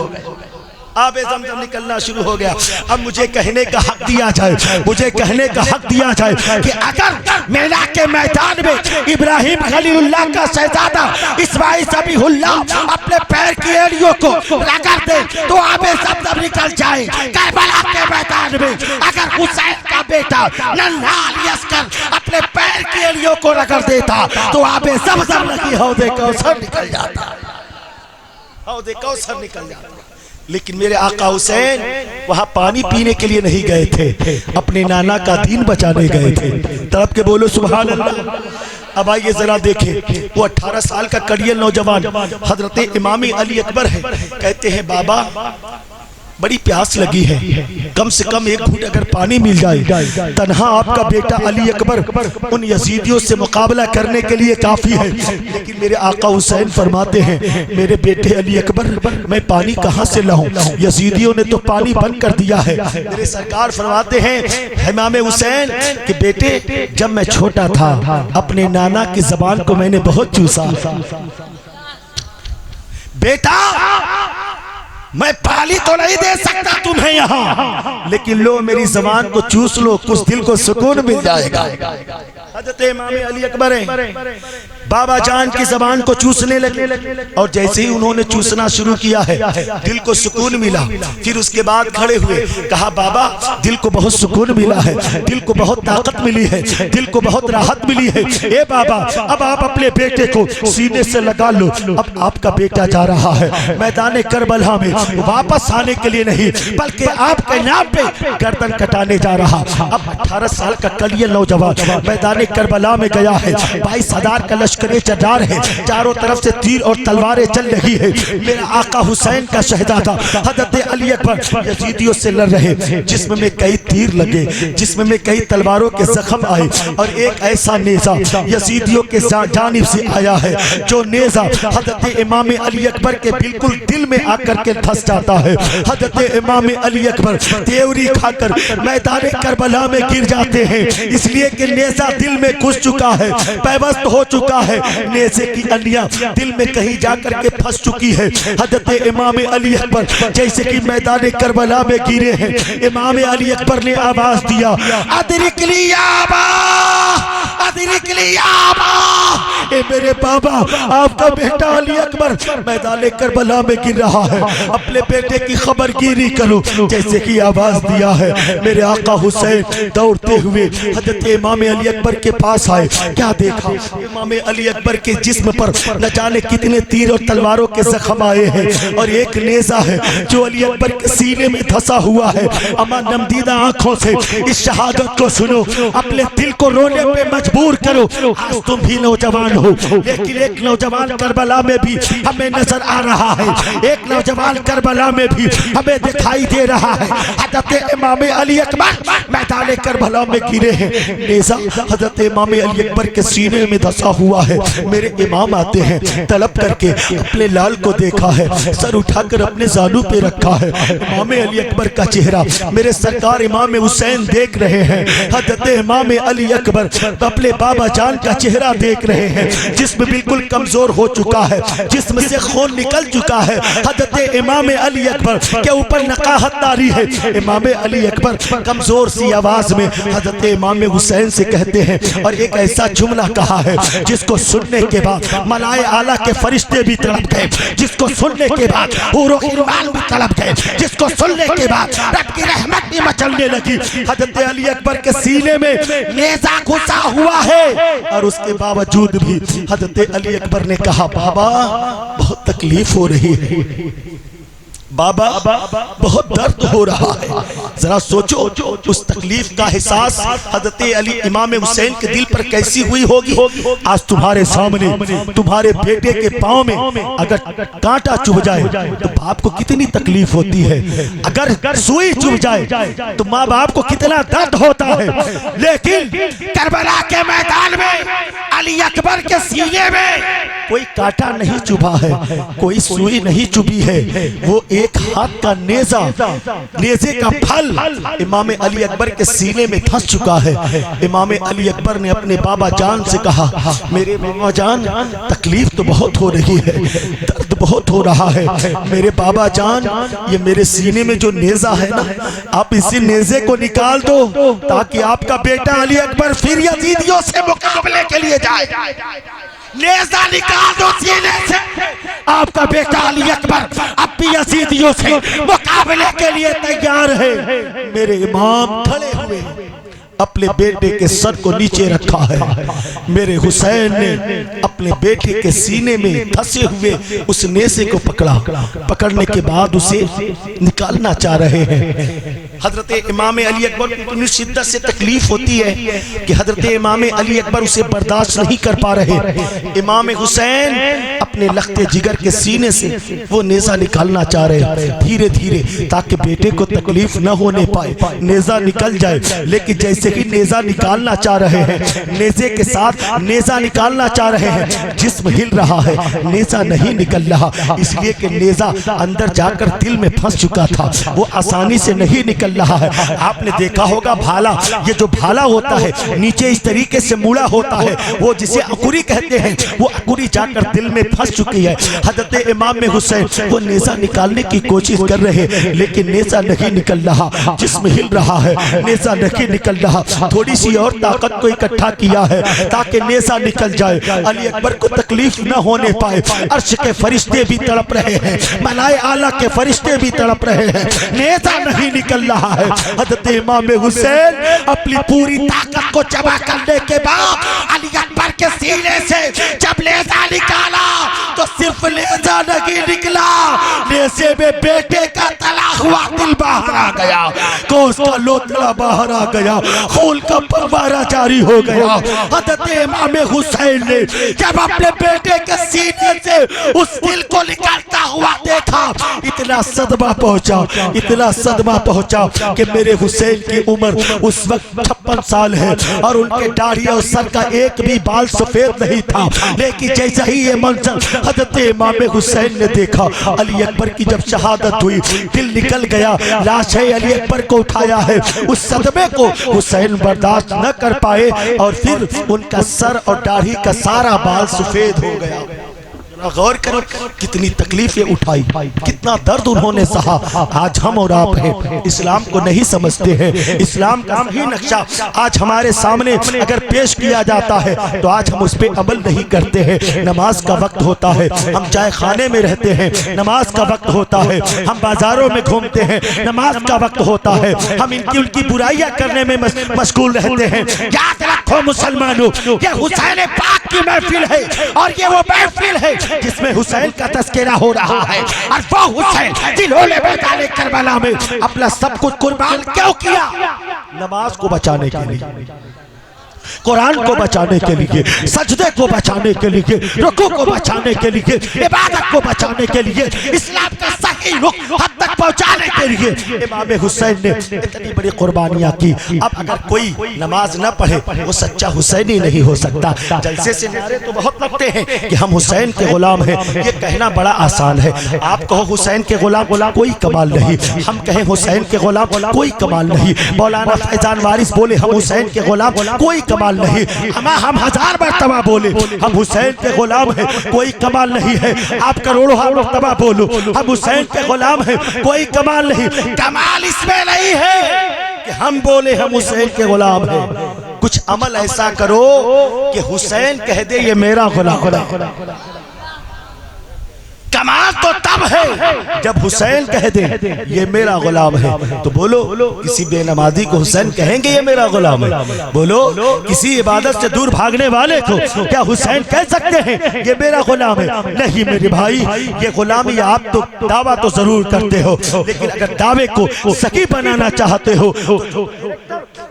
آب زمزم نکلنا شروع ہو گیا۔ اب مجھے کہنے کا حق دیا جائے، مجھے کہنے کا حق دیا جائے کہ اگر مینا کے میدان میں ابراہیم خلیل اللہ کا شہزادہ اسماعیل ذبیح اللہ اپنے پیر کی ایڑیوں کو رگڑ دے تو آب زمزم نکل جائے، کربلا کے میدان میں اگر حسین کا بیٹا ننھا علی اصغر اپنے پیر کی ایڑیوں کو رگڑ دیتا تو آب زمزم لگی حوض کوثر نکل جاتا، حوض کوثر نکل جاتا۔ لیکن میرے آقا حسین وہاں پانی پینے کے لیے نہیں گئے تھے، اپنے نانا کا دین بچانے گئے تھے۔ تڑپ کے بولو سبحان اللہ۔ اب آئیے ذرا دیکھیں، وہ 18 سال کا کڑیل نوجوان حضرت امامی علی اکبر ہے، کہتے ہیں بابا بڑی پیاس لگی ہے، کم سے کم ایک گھونٹ اگر پانی مل جائے۔ تنہا آپ کا بیٹا علی اکبر ان یزیدیوں سے مقابلہ کرنے کے لیے کافی ہے، لیکن میرے آقا حسین فرماتے ہیں میرے بیٹے علی اکبر میں پانی کہاں سے لاؤں، یزیدیوں نے تو پانی بند کر دیا ہے۔ میرے سرکار فرماتے ہیں امام حسین کہ بیٹے جب میں چھوٹا تھا اپنے نانا کی زبان کو میں نے بہت چوسا، بیٹا میں پالی تو نہیں دے سکتا تمہیں یہاں، لیکن لو میری زبان کو چوس لو، کچھ دل کو سکون مل جائے گا۔ حضرت امام علی اکبر ہیں بابا جان کی زبان کو چوسنے لگے، اور جیسے ہی انہوں نے چوسنا شروع کیا ہے دل کو سکون ملا۔ پھر اس کے بعد کھڑے ہوئے، کہا بابا دل کو بہت سکون ملا ہے، دل کو بہت طاقت ملی ہے، دل کو بہت راحت ملی ہے۔ اے بابا اب آپ اپنے بیٹے کو سینے سے لگا لو، اب آپ کا بیٹا جا رہا ہے میدان کربلا میں، واپس آنے کے لیے نہیں بلکہ آپ کے نام پہ گردن کٹانے جا رہا۔ اب 18 سال کا کلیہ نوجوان میدان کربلا میں گیا ہے، 22,000 کا لشکر جرار ہے، چاروں طرف سے تیر اور تلواریں چل رہی ہے۔ میرا آقا حسین کا شہزادہ حضرت علی اکبر یزیدیوں سے لڑ رہے، جسم میں کئی تیر لگے، جسم میں کئی تلواروں کے زخم آئے، اور ایک ایسا نیزہ یزیدیوں کے جانب سے آیا ہے جو نیزہ حضرت امام علی اکبر کے بالکل دل میں آ کر کے پھنس جاتا ہے۔ حضرت امام علی اکبر تیوری کھا کر میدان کربلا میں گر جاتے ہیں، اس لیے کہ نیزہ دل میں گھس چکا ہے، پیوست ہو چکا ہے، نیزے کی انیاں دل میں کہیں جا کر کے پھنس چکی ہے۔ حضرت امام علی اکبر جیسے کہ میدان کربلا میں گرے ہیں، امام علی اکبر نے آواز دیا ادرک لی یا ابا، ادرک لی یا ابا، اے میرے بابا آپ کا بیٹا علی اکبر میدان کربلا میں گر رہا ہے، اپنے بیٹے کی خبر گیری کرو۔ جیسے کہ آواز دیا ہے میرے آقا حسین دوڑتے ہوئے حضرت امام علی اکبر کے پاس آئے، کیا دیکھا امام علی اکبر کے جسم پر نہ جانے کتنے تیر اور تلواروں کے زخم آئے ہیں، اور ایک نیزہ ہے جو علی اکبر کے سینے میں دھسا ہوا ہے۔ اما نمدیدہ آنکھوں سے اس شہادت کو سنو، اپنے دل کو رونے پہ مجبور کرو۔ آج تم بھی نوجوان ہو، لیکن ایک نوجوان کربلا میں بھی ہمیں نظر آ رہا ہے، ایک نوجوان کربلا میں بھی ہمیں دکھائی دے رہا ہے۔ حضرت امام علی اکبر میدان کربلا میں گرے ہیں، نیزہ حضرت امام علی اکبر کے سینے میں دھسا ہوا ہے۔ میرے امام آتے ہیں، طلب کر کے اپنے لال کو دیکھا ہے، سر اٹھا کر اپنے زانو پہ رکھا ہے، امام علی اکبر کا چہرہ میرے سرکار امام حسین دیکھ رہے ہیں۔ حضرت امام علی اکبر اپنے بابا جان کا چہرہ دیکھ رہے ہیں، جسم بالکل کمزور ہو چکا ہے، جسم سے خون نکل چکا ہے۔ حضرت امام علی اکبر کے اوپر نقاہت طاری ہے۔ امام علی اکبر کمزور سی آواز میں حضرت امام حسین سے کہتے ہیں، اور ایک ایسا جملہ کہا ہے جس کو سننے کے بعد ملائے اعلیٰ کے فرشتے بھی تڑپ گئے، جس کو سننے کے بعد حور و غلمان بھی تڑپ گئے، جس کو سننے کے بعد رب کی رحمت بھی مچلنے لگی۔ حضرت علی اکبر کے سینے میں نیزہ گھسا ہوا ہے، اور اس کے باوجود بھی حضرت علی اکبر نے کہا بابا بہت تکلیف ہو رہی ہے، بابا بہت درد ہو رہا ہے۔ ذرا سوچو اس تکلیف کا احساس حضرت علی امام حسین کے دل پر کیسی ہوئی ہوگی۔ آج تمہارے سامنے تمہارے بیٹے کے پاؤں میں اگر کانٹا چبھ جائے تو باپ کو کتنی تکلیف ہوتی ہے، اگر سوئی چبھ جائے تو ماں باپ کو کتنا درد ہوتا ہے، لیکن کربلا کے میدان میں علی اکبر کے سینے میں کوئی کانٹا نہیں چبھا ہے، کوئی سوئی نہیں چبھی ہے، وہ ایک ہاتھ کا نیزہ، نیزے کا پھل امام علی اکبر کے سینے میں دھس چکا ہے۔ امام علی اکبر نے اپنے بابا جان سے کہا میرے بابا جان تکلیف تو بہت ہو رہی ہے، درد بہت ہو رہا ہے، میرے بابا جان یہ میرے سینے میں جو نیزہ ہے نا آپ اسی نیزے کو نکال دو تاکہ آپ کا بیٹا علی اکبر پھر یزیدیوں سے مقابلے کے لیے جائے۔ نیزہ نکال دو سینے سے، آپ کا بیٹا علی اکبر اب بھی یزیدیوں سے مقابلے کے لیے تیار ہے۔ میرے امام کھڑے ہوئے اپنے بیٹے کے سر کو نیچے رکھا ہے، میرے حسین نے اپنے بیٹے کے سینے میں دھسے ہوئے اس نیزے کو پکڑا، پکڑنے کے بعد اسے نکالنا چاہ رہے ہیں۔ حضرت امام علی اکبر کو اتنی شدت سے تکلیف ہوتی ہے کہ حضرت امام علی اکبر اسے برداشت نہیں کر پا رہے. امام حسین اپنے لخت جگر کے سینے سے وہ نیزہ نکالنا چاہ رہے دھیرے دھیرے تاکہ بیٹے کو تکلیف نہ ہونے پائے, نیزہ نکل جائے. لیکن جیسے ہی نیزہ نکالنا چاہ رہے ہیں, نیزے کے ساتھ نیزہ نکالنا چاہ رہے ہیں, جسم ہل رہا ہے, نیزہ نہیں نکل رہا, اس لیے کہ نیزہ اندر جا کر دل میں پھنس چکا تھا, وہ آسانی سے نہیں نکل رہا ہے. آپ نے دیکھا ہوگا بھالا, یہ جو بھالا ہوتا ہے نیچے اس طریقے سے مڑا ہوتا ہے, وہ جسے عقوری کہتے ہیں, وہ عقوری جا کر دل میں پھنس چکی ہے. حضرت امام حسین وہ نیزہ نکالنے کی کوشش کر رہے لیکن نیزہ نہیں نکل رہا, جسم ہل رہا ہے, نیزہ نہیں نکل رہا. تھوڑی سی اور طاقت کو اکٹھا کیا ہے تاکہ نیزہ نکل جائے. علی اکبر کو تکلیف نہ ہونے پائے. عرش کے فرشتے بھی تڑپ رہے ہیں, ملائے اعلیٰ کے فرشتے بھی تڑپ رہے ہیں, نیزہ نہیں نکل رہا ہے. حضرت امام حسین اپنی پوری طاقت کو جمع کرنے کے بعد علی اکبر کے سینے سے جب نیزہ نکالا تو صرف نیزہ نہیں نکلا, نیزے میں بیٹے کا تلا ہوا دل باہر آ گیا, کوس کا لوتڑا باہر آ گیا, خون کا پروارہ جاری ہو گیا. حضرت امام حسین نے جب اپنے بیٹے کے سینے سے اس دل کو نکالتا ہوا دیکھا, اتنا صدمہ پہنچا, اتنا صدمہ پہنچا کہ میرے حسین کی عمر اس وقت 56 سال ہے اور ان کے داڑھی اور سر کا ایک بھی بال سفید نہیں تھا. لیکن جیسا ہی یہ منظر حضرت امام حسین نے دیکھا, علی اکبر کی جب شہادت ہوئی دل نکل گیا, لاش علی اکبر کو اٹھایا ہے. اس صدمے کو حسین برداشت نہ کر پائے اور پھر ان کا سر اور داڑھی کا سارا بال سفید ہو گیا. غور کرو کتنی تکلیفیں اٹھائی, کتنا درد انہوں نے سہا. آج ہم اور آپ ہیں اسلام کو نہیں سمجھتے ہیں. اسلام کا صحیح نقشہ آج ہمارے سامنے اگر پیش کیا جاتا ہے تو آج ہم اس پہ عمل نہیں کرتے ہیں. نماز کا وقت ہوتا ہے, ہم چائے خانے میں رہتے ہیں, نماز کا وقت ہوتا ہے, ہم بازاروں میں گھومتے ہیں, نماز کا وقت ہوتا ہے, ہم ان کی برائیاں کرنے میں مشغول رہتے ہیں. یاد رکھو مسلمانوں, یہ حسین پاک کی محفل ہے اور یہ وہ محفل ہے جس میں حسین کا تذکرہ ہو رہا ہے. اور وہ حسین جنہوں نے میدان کربلا میں اپنا سب کچھ قربان کیوں کیا؟ نماز کو بچانے کے لیے, قرآن کو بچانے کے لیے, سجدے کو بچانے کے لیے, رکوع کو بچانے کے لیے, عبادت کو بچانے کے لیے, اسلام کا صحیح رخ حد تک پہنچانے کے لیے امام حسین نے اتنی بڑی قربانیاں کی. اب اگر کوئی نماز نہ پڑھے وہ سچا حسینی نہیں ہو سکتا. جلسے سے نعرے تو بہت لگتے ہیں کہ ہم حسین کے غلام ہیں, یہ کہنا بڑا آسان ہے. آپ کہو حسین کے غلام, کوئی کمال نہیں. ہم کہیں حسین کے غلام, کوئی کمال نہیں. مولانا فیضان وارث بولے ہم حسین کے غلام, کوئی کمال نہیں. ہم 1000 مرتبہ بولے ہم حسین کے غلام ہیں, کوئی کمال نہیں ہے. آپ کروڑوں مرتبہ بولو ہم حسین کے غلام ہیں, کوئی کمال نہیں. کمال اس میں نہیں ہے کہ ہم بولے ہم حسین کے غلام ہیں. کچھ عمل ایسا کرو کہ حسین کہہ دے یہ میرا غلام ہے. کمال تو تب ہے جب حسین کہہ دے یہ میرا غلام ہے. تو بولو کسی بے نمازی کو حسین کہیں گے یہ میرا غلام ہے؟ بولو کسی عبادت سے دور بھاگنے والے کو کیا حسین کہہ سکتے ہیں یہ میرا غلام ہے؟ نہیں میرے بھائی, یہ غلامی آپ تو دعویٰ تو ضرور کرتے ہو, لیکن اگر دعوے کو صحیح بنانا چاہتے ہو تو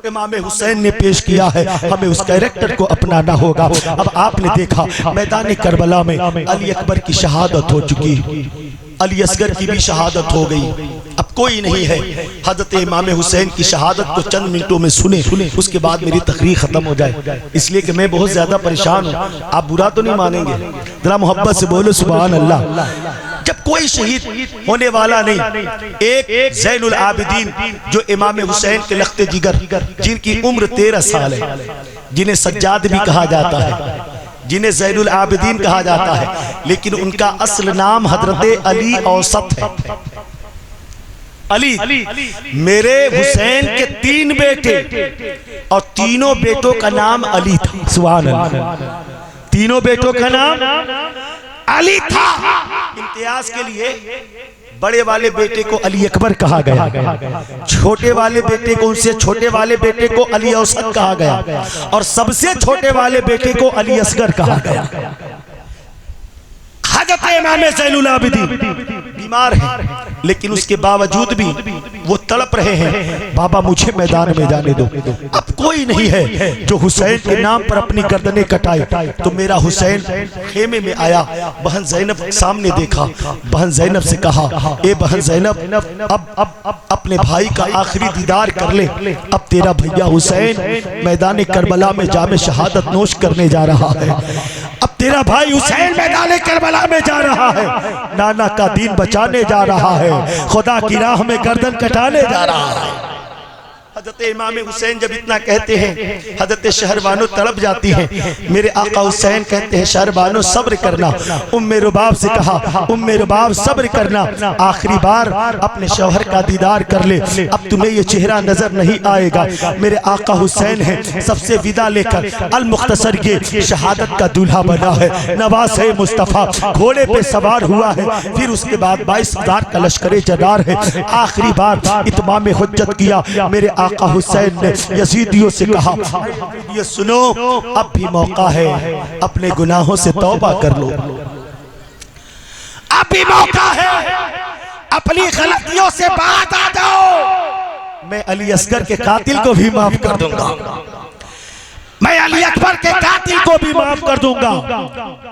امام حسین نے پیش کیا ہے, ہمیں اس کریکٹر کو اپنانا ہوگا. اب آپ نے دیکھا میدان کربلا میں علی اکبر کی شہادت ہو چکی, علی اصغر کی بھی شہادت ہو گئی. اب کوئی نہیں ہے. حضرت امام حسین کی شہادت کو چند منٹوں میں سنیں, اس کے بعد میری تقریر ختم ہو جائے, اس لیے کہ میں بہت زیادہ پریشان ہوں. آپ برا تو نہیں مانیں گے؟ ذرا محبت سے بولو سبحان اللہ. جب کوئی شہید ہونے والا نہیں, ایک زین العابدین جو امام حسین کے لخت جگر, جن کی عمر 13 سال ہے, جنہیں سجاد بھی کہا جاتا ہے, جنہیں زین العابدین کہا جاتا ہے, لیکن ان کا اصل نام حضرت علی اوسط ہے. علی, میرے حسین کے 3 بیٹے اور تینوں بیٹوں کا نام علی تھا. سبحان اللہ, تینوں بیٹوں کا نام علی تھا. امتیاز کے لیے بڑے والے بیٹے کو علی اکبر کہا گیا, چھوٹے والے بیٹے کو, ان سے چھوٹے والے بیٹے کو علی اوسط کہا گیا, اور سب سے چھوٹے والے بیٹے کو علی اصغر کہا گیا. حضرت امام زین العابدین بیمار ہیں, لیکن اس کے باوجود بھی وہ تڑپ رہے ہیں بابا مجھے میدان میں جانے دو. اب کوئی نہیں ہے جو حسین کے نام پر اپنی گردنیں کٹائے. تو میرا حسین خیمے میں آیا, بہن زینب سامنے دیکھا, بہن زینب سے کہا اے بہن زینب اب اپنے بھائی کا آخری دیدار کر لے, اب تیرا بھیا حسین میدان کربلا میں جام شہادت نوش کرنے جا رہا ہے. اب تیرا بھائی حسین میدان کربلا میں جا رہا ہے, نانا کا دین بچانے جا رہا ہے, خدا کی راہ میں گردن کٹانے جا رہا ہے. حضرت امام حسین جب اتنا کہتے ہیں حضرت شہربانو تڑپ جاتی ہیں. میرے آقا حسین کہتے ہیں شہربانو صبر کرنا. ام رباب سے کہا ام رباب صبر کرنا, آخری بار اپنے شوہر کا دیدار کر لے, اب تمہیں یہ چہرہ نظر نہیں آئے گا. میرے آقا حسین ہیں سب سے ودا لے کر المختصر یہ شہادت کا دولہا بنا ہے. نواز مصطفیٰ گھوڑے پہ سوار ہوا ہے, پھر اس کے بعد 22,000 کا لشکر جرار ہے. آخری بار اتمام حجت کیا. میرے آقا حسین نے یزیدیوں سے کہا یہ سنو اب بھی موقع ہے, اپنے گناہوں سے توبہ کر لو, اب بھی موقع ہے, اپنی غلطیوں سے باز آ جاؤ. میں علی اصغر کے قاتل کو بھی معاف کر دوں گا, میں علی اکبر کے قاتل کو بھی معاف کر دوں گا.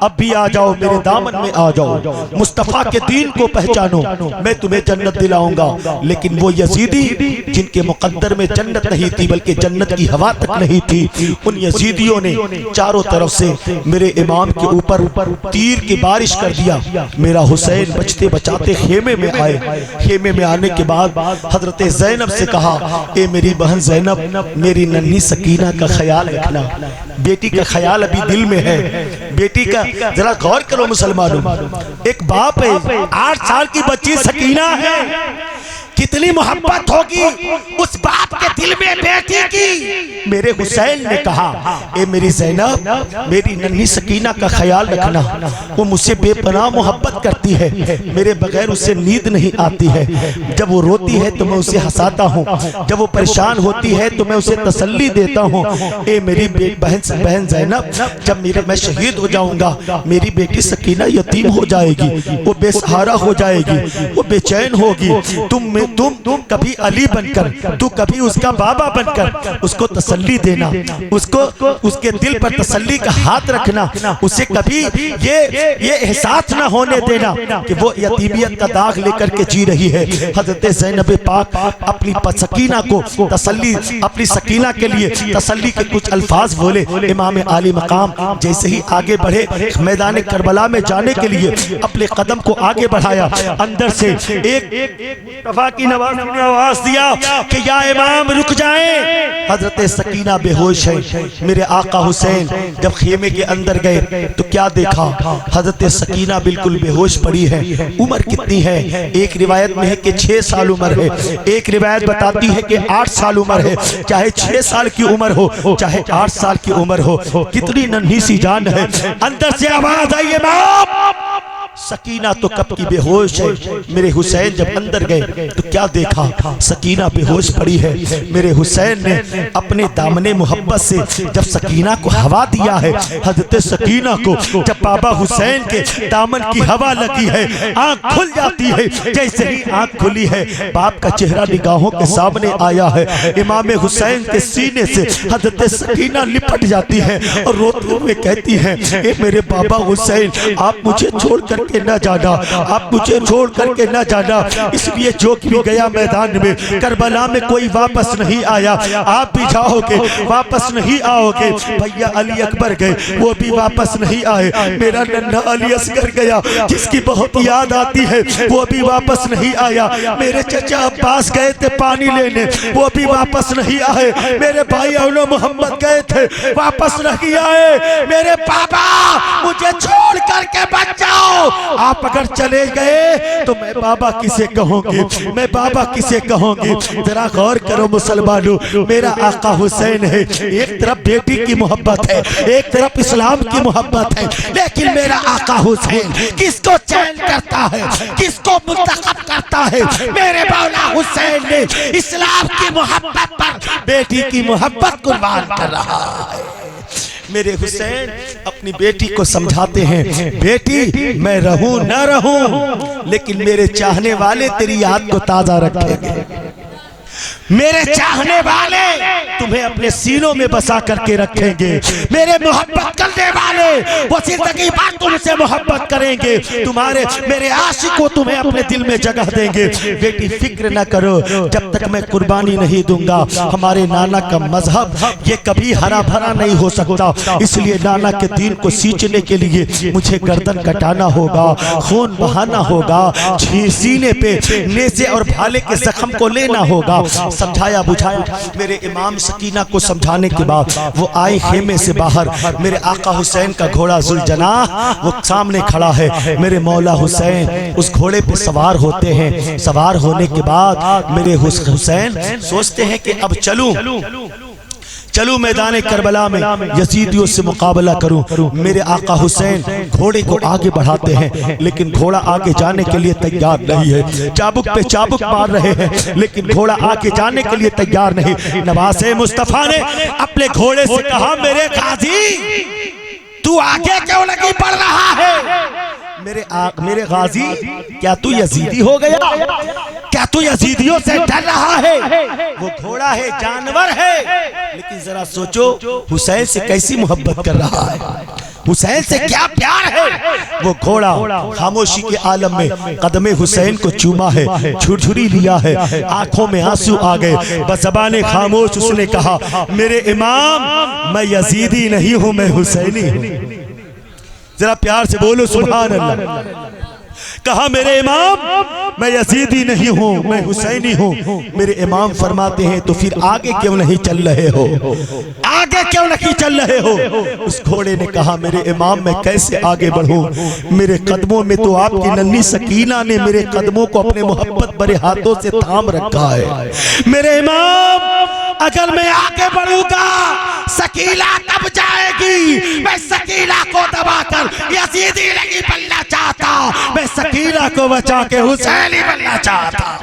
اب بھی آ جاؤ, میرے دامن میں آ جاؤ, مصطفیٰ کے دین کو پہچانو, میں تمہیں جنت دلاؤں گا. لیکن وہ یزیدی جن کے مقدر میں جنت نہیں تھی بلکہ جنت کی ہوا تک نہیں تھی, ان یزیدیوں نے چاروں طرف سے میرے امام کے اوپر تیر کی بارش کر دیا. میرا حسین بچتے بچاتے خیمے میں آئے. خیمے میں آنے کے بعد حضرت زینب سے کہا اے میری بہن زینب میری ننھی سکینہ کا خیال رکھنا. بیٹی کا خیال ابھی دل میں ہے, بیٹی کا ذرا غور کرو مسلمانوں. ایک باپ ہے, 8 سال کی بچی سکینہ ہے, کتنی محبت ہوگی اس باپ کے دل میں بیٹی کی. میرے حسین نے کہا اے میری زینب میری ننھی سکینہ کا خیال رکھنا, وہ مجھ سے بے پناہ محبت کرتی ہے, میرے بغیر اسے نیند نہیں آتی ہے. جب وہ روتی ہے تو میں اسے ہنساتا ہوں, جب وہ پریشان ہوتی ہے تو میں اسے تسلی دیتا ہوں. اے میری بہن زینب جب میں شہید ہو جاؤں گا میری بیٹی سکینہ یتیم ہو جائے گی, وہ بے سہارا ہو جائے گی, وہ بے چین ہوگی. تم کبھی علی بن کر, تو کبھی اس کا بابا بن کر اس کو تسلی دینا, اس کے دل پر تسلی کا ہاتھ رکھنا, اسے کبھی یہ احساس نہ ہونے دینا کہ وہ یتیمیت کا داغ لے کر کے جی رہی ہے. حضرت زینب پاک اپنی سکینہ کو تسلی, اپنی سکینہ کے لیے تسلی کے کچھ الفاظ بولے. امام عالی مقام جیسے ہی آگے بڑھے میدان کربلا میں جانے کے لیے اپنے قدم کو آگے بڑھایا, اندر سے ایک صفا کی نواز نے آواز دیا کہ یا امام رک جائیں. حضرت سکینہ بے ہوش ہے. میرے آقا حسین جب خیمے کے اندر گئے تو کیا دیکھا, حضرت سکینہ بالکل بے ہوش پڑی ہے. عمر کتنی ہے, ایک روایت میں ہے کہ 6 سال عمر ہے, ایک روایت بتاتی ہے کہ 8 سال عمر ہے. چاہے 6 سال کی عمر ہو چاہے 8 سال کی عمر ہو, کتنی ننھی سی جان ہے. اندر سے آواز آئی امام. سکینہ تو کب کی بے ہوش ہے. میرے حسین جب اندر گئے تو کیا دیکھا, سکینہ بے ہوش پڑی ہے. میرے حسین نے اپنے دامن محبت سے جب سکینہ کو ہوا دیا ہے, حضرت سکینہ کو جب بابا حسین کے دامن کی ہوا لگی ہے آنکھ کھل جاتی ہے. جیسے ہی آنکھ کھلی ہے باپ کا چہرہ نگاہوں کے سامنے آیا ہے. امام حسین کے سینے سے حضرت سکینہ لپٹ جاتی ہے اور روتے ہوئے کہتی ہے اے میرے بابا حسین آپ مجھے چھوڑ کر کے نہ جانا, آپ مجھے چھوڑ کر کے نہ جانا. اس لیے جو بھی گیا میدان میں کربلا میں کوئی واپس نہیں آیا, آپ بھی جاؤ گے واپس نہیں آؤ گے. بھیا علی اکبر گئے وہ بھی واپس نہیں آئے. میرا ننھا علی اصغر گیا جس کی بہت یاد آتی ہے وہ بھی واپس نہیں آیا. میرے چچا عباس گئے تھے پانی لینے وہ بھی واپس نہیں آئے. میرے بھائی اولو محمد گئے تھے واپس نہیں آئے. میرے بابا مجھے چھوڑ کر کے بچ جاؤ, آپ اگر چلے گئے تو میں بابا کسے کہوں گی, میں بابا کسے کہوں گی. ذرا غور کرو مسلمانوں, میرا آقا حسین ہے, ایک طرف بیٹی کی محبت ہے ایک طرف اسلام کی محبت ہے, لیکن میرا آقا حسین کس کو چین کرتا ہے کس کو منتخب کرتا ہے. میرے مولا حسین نے اسلام کی محبت پر بیٹی کی محبت قربان کر رہا ہے. میرے حسین اپنی بیٹی کو سمجھاتے ہیں، بیٹی میں رہوں نہ رہوں لیکن میرے چاہنے والے تیری یاد کو تازہ رکھیں گے، میرے چاہنے والے تمہیں اپنے سینوں میں بسا کر کے رکھیں گے، میرے محبت کرنے والے وہ زندگی بھر تم سے محبت کریں گے، تمہارے میرے عاشقوں تمہیں اپنے دل میں جگہ دیں گے۔ بیٹی فکر نہ کرو، جب تک میں قربانی نہیں دوں گا ہمارے نانا کا مذہب یہ کبھی ہرا بھرا نہیں ہو سکتا، اس لیے نانا کے دین کو سینچنے کے لیے مجھے گردن کٹانا ہوگا، خون بہانا ہوگا، سینے پہ نیزے اور بھالے کے زخم کو لینا ہوگا۔ سمجھایا بجھایا، میرے امام سکینہ کو سمجھانے کے بعد وہ آئے خیمے سے باہر، میرے آقا حسین کا گھوڑا ذوالجناح وہ سامنے کھڑا ہے، میرے مولا حسین اس گھوڑے پہ سوار ہوتے ہیں، سوار ہونے کے بعد میرے حسین سوچتے ہیں کہ اب چلو میدان کربلا میں یزیدیوں سے مقابلہ کروں۔ میرے آقا حسین گھوڑے کو آگے بڑھاتے ہیں لیکن گھوڑا آگے جانے کے لیے تیار نہیں ہے، چابک پہ چابک مار رہے ہیں لیکن گھوڑا آگے جانے کے لیے تیار نہیں۔ نواز مصطفیٰ نے اپنے گھوڑے سے کہا، میرے غازی تو آگے کیوں نہیں بڑھ رہا ہے؟ میرے غازی کیا تو یزیدی ہو گیا؟ کیا تو یزیدیوں سے ڈر رہا ہے؟ وہ گھوڑا ہے، جانور ہے، لیکن ذرا سوچو حسین سے کیسی محبت کر رہا ہے، حسین سے کیا پیار ہے۔ وہ گھوڑا خاموشی کے عالم میں قدم حسین کو چوما ہے، جھرجھری لیا ہے، آنکھوں میں آنسو آ گئے، بزبان خاموش اس نے کہا، میرے امام میں یزیدی نہیں ہوں، میں حسینی ہوں۔ ذرا پیار سے بولو سبحان اللہ۔ کہا، میرے امام میں یزیدی نہیں ہوں، میں حسینی ہوں۔ میرے امام فرماتے ہیں، تو پھر آگے کیوں نہیں چل رہے ہو؟ آگے کیوں نہیں چل رہے ہو؟ اس گھوڑے نے کہا، میرے امام میں کیسے آگے بڑھوں؟ میرے قدموں میں تو آپ کی ننھی سکینہ نے میرے قدموں کو اپنے محبت بھرے ہاتھوں سے تھام رکھا ہے۔ میرے امام اگر میں آگے بڑھوں گا سکینہ دب جائے گی، میں سکینہ کو دبا کر یزیدی نہیں بننا چاہتا، میں سکینہ کو بچا کے حسینی بننا چاہتا۔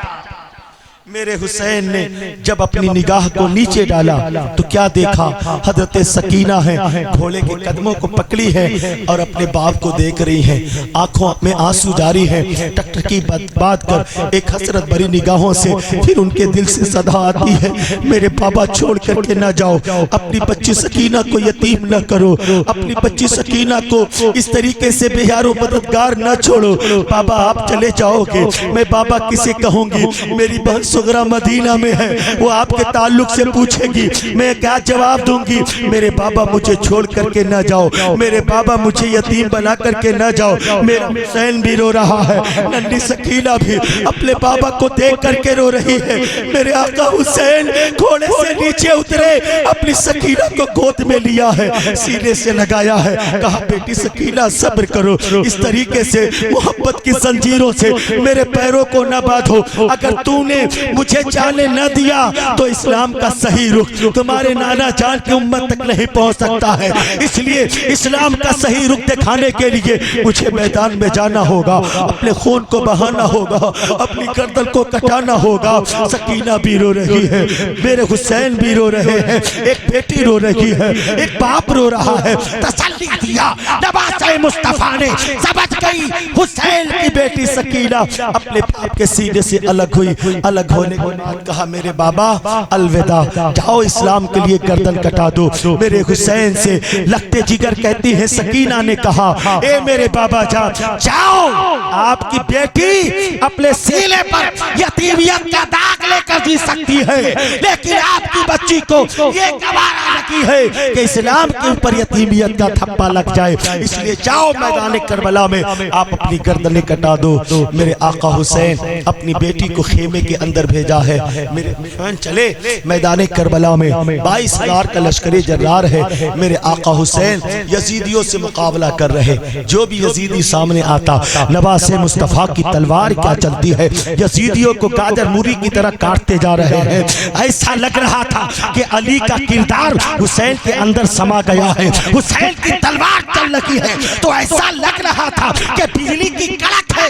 میرے حسین نے جب اپنی نگاہ کو نیچے ڈالا تو کیا دیکھا؟ حضرت سکینہ ہے، گھوڑے کے قدموں کو پکڑی ہے اور اپنے باپ کو دیکھ رہی ہے، آنکھوں میں آنسو جاری ہے، ٹکٹکی بات کر ایک حسرت بھری نگاہوں سے پھر ان کے دل سے صدا آتی ہے، میرے بابا چھوڑ کر کے نہ جاؤ، اپنی بچی سکینہ کو یتیم نہ کرو، اپنی بچی سکینہ کو اس طریقے سے بے یار و مددگار نہ چھوڑو، بابا آپ چلے جاؤ گے میں بابا کسے کہوں گی؟ میری بہن صغرا مدینہ میں ہے، وہ آپ کے تعلق سے پوچھے گی، میں کیا جواب دوں گی؟ میرے بابا مجھے چھوڑ کر کے نہ جاؤ، میرے بابا مجھے یتیم بنا کر کے نہ جاؤ۔ میرا حسین بھی رو رہا ہے، ننھی سکینہ بھی اپنے بابا کو دیکھ کر کے رو رہی ہے۔ میرے آقا حسین گھوڑے سے نیچے اترے، اپنی سکینہ کو گود میں لیا ہے، سینے سے لگایا ہے، کہا بیٹی سکینہ صبر کرو، اس طریقے سے محبت کی زنجیروں سے میرے پیروں کو نہ باندھو، اگر تو نے مجھے جانے نہ دیا تو اسلام کا صحیح رخ تمہارے نانا جان کی امت تک نہیں پہنچ سکتا ہے، اس لیے اسلام کا صحیح رخ دکھانے کے لیے مجھے میدان میں جانا ہوگا، اپنے خون کو بہانا ہوگا، اپنی گردن کو کٹانا ہوگا۔ سکینہ بھی رو رہی ہے، میرے حسین بھی رو رہے ہیں، ایک بیٹی رو رہی ہے، ایک باپ رو رہا ہے۔ تسلی دیا نواز مصطفیٰ نے، سمجھ گئی حسین کی بیٹی سکینہ اپنے باپ کے سینے سے الگ ہوئی، الگ ہونے کے بعد کہا، میرے بابا الوداع، جاؤ اسلام کے لیے گردن کٹا دو۔ میرے حسین سے لگتے جگر کہتی ہے، سکینہ نے کہا، اے میرے بابا جان جاؤ، آپ کی بیٹی اپنے سینے پر یتیمیت کا داغ لے کر جی سکتی ہے، لیکن آپ کی بچی کو یہ گوارا نہیں ہے کہ اسلام کے اوپر یتیمیت کا تھپا لگ جائے، اس لیے جاؤ میدان کربلا میں آپ اپنی گردنیں کٹا دو۔ میرے آقا حسین اپنی بیٹی کو خیمے کے اندر بھیجا ہے، میرے بہن چلے میدان کربلا میں 22,000 کا لشکر جرار ہے، میرے آقا حسین یزیدیوں سے مقابلہ کر رہے، جو بھی یزیدی سامنے آتا نواز مصطفیٰ کی تلوار کیا چلتی ہے، یزیدیوں کو گاجر موری کی طرح کاٹتے جا رہے ہیں۔ ایسا لگ رہا تھا کہ علی کا کردار حسین کے اندر سما گیا ہے، حسین کی تلوار چل رہی ہے تو ایسا لگ رہا تھا کہ بجلی کی کڑک ہے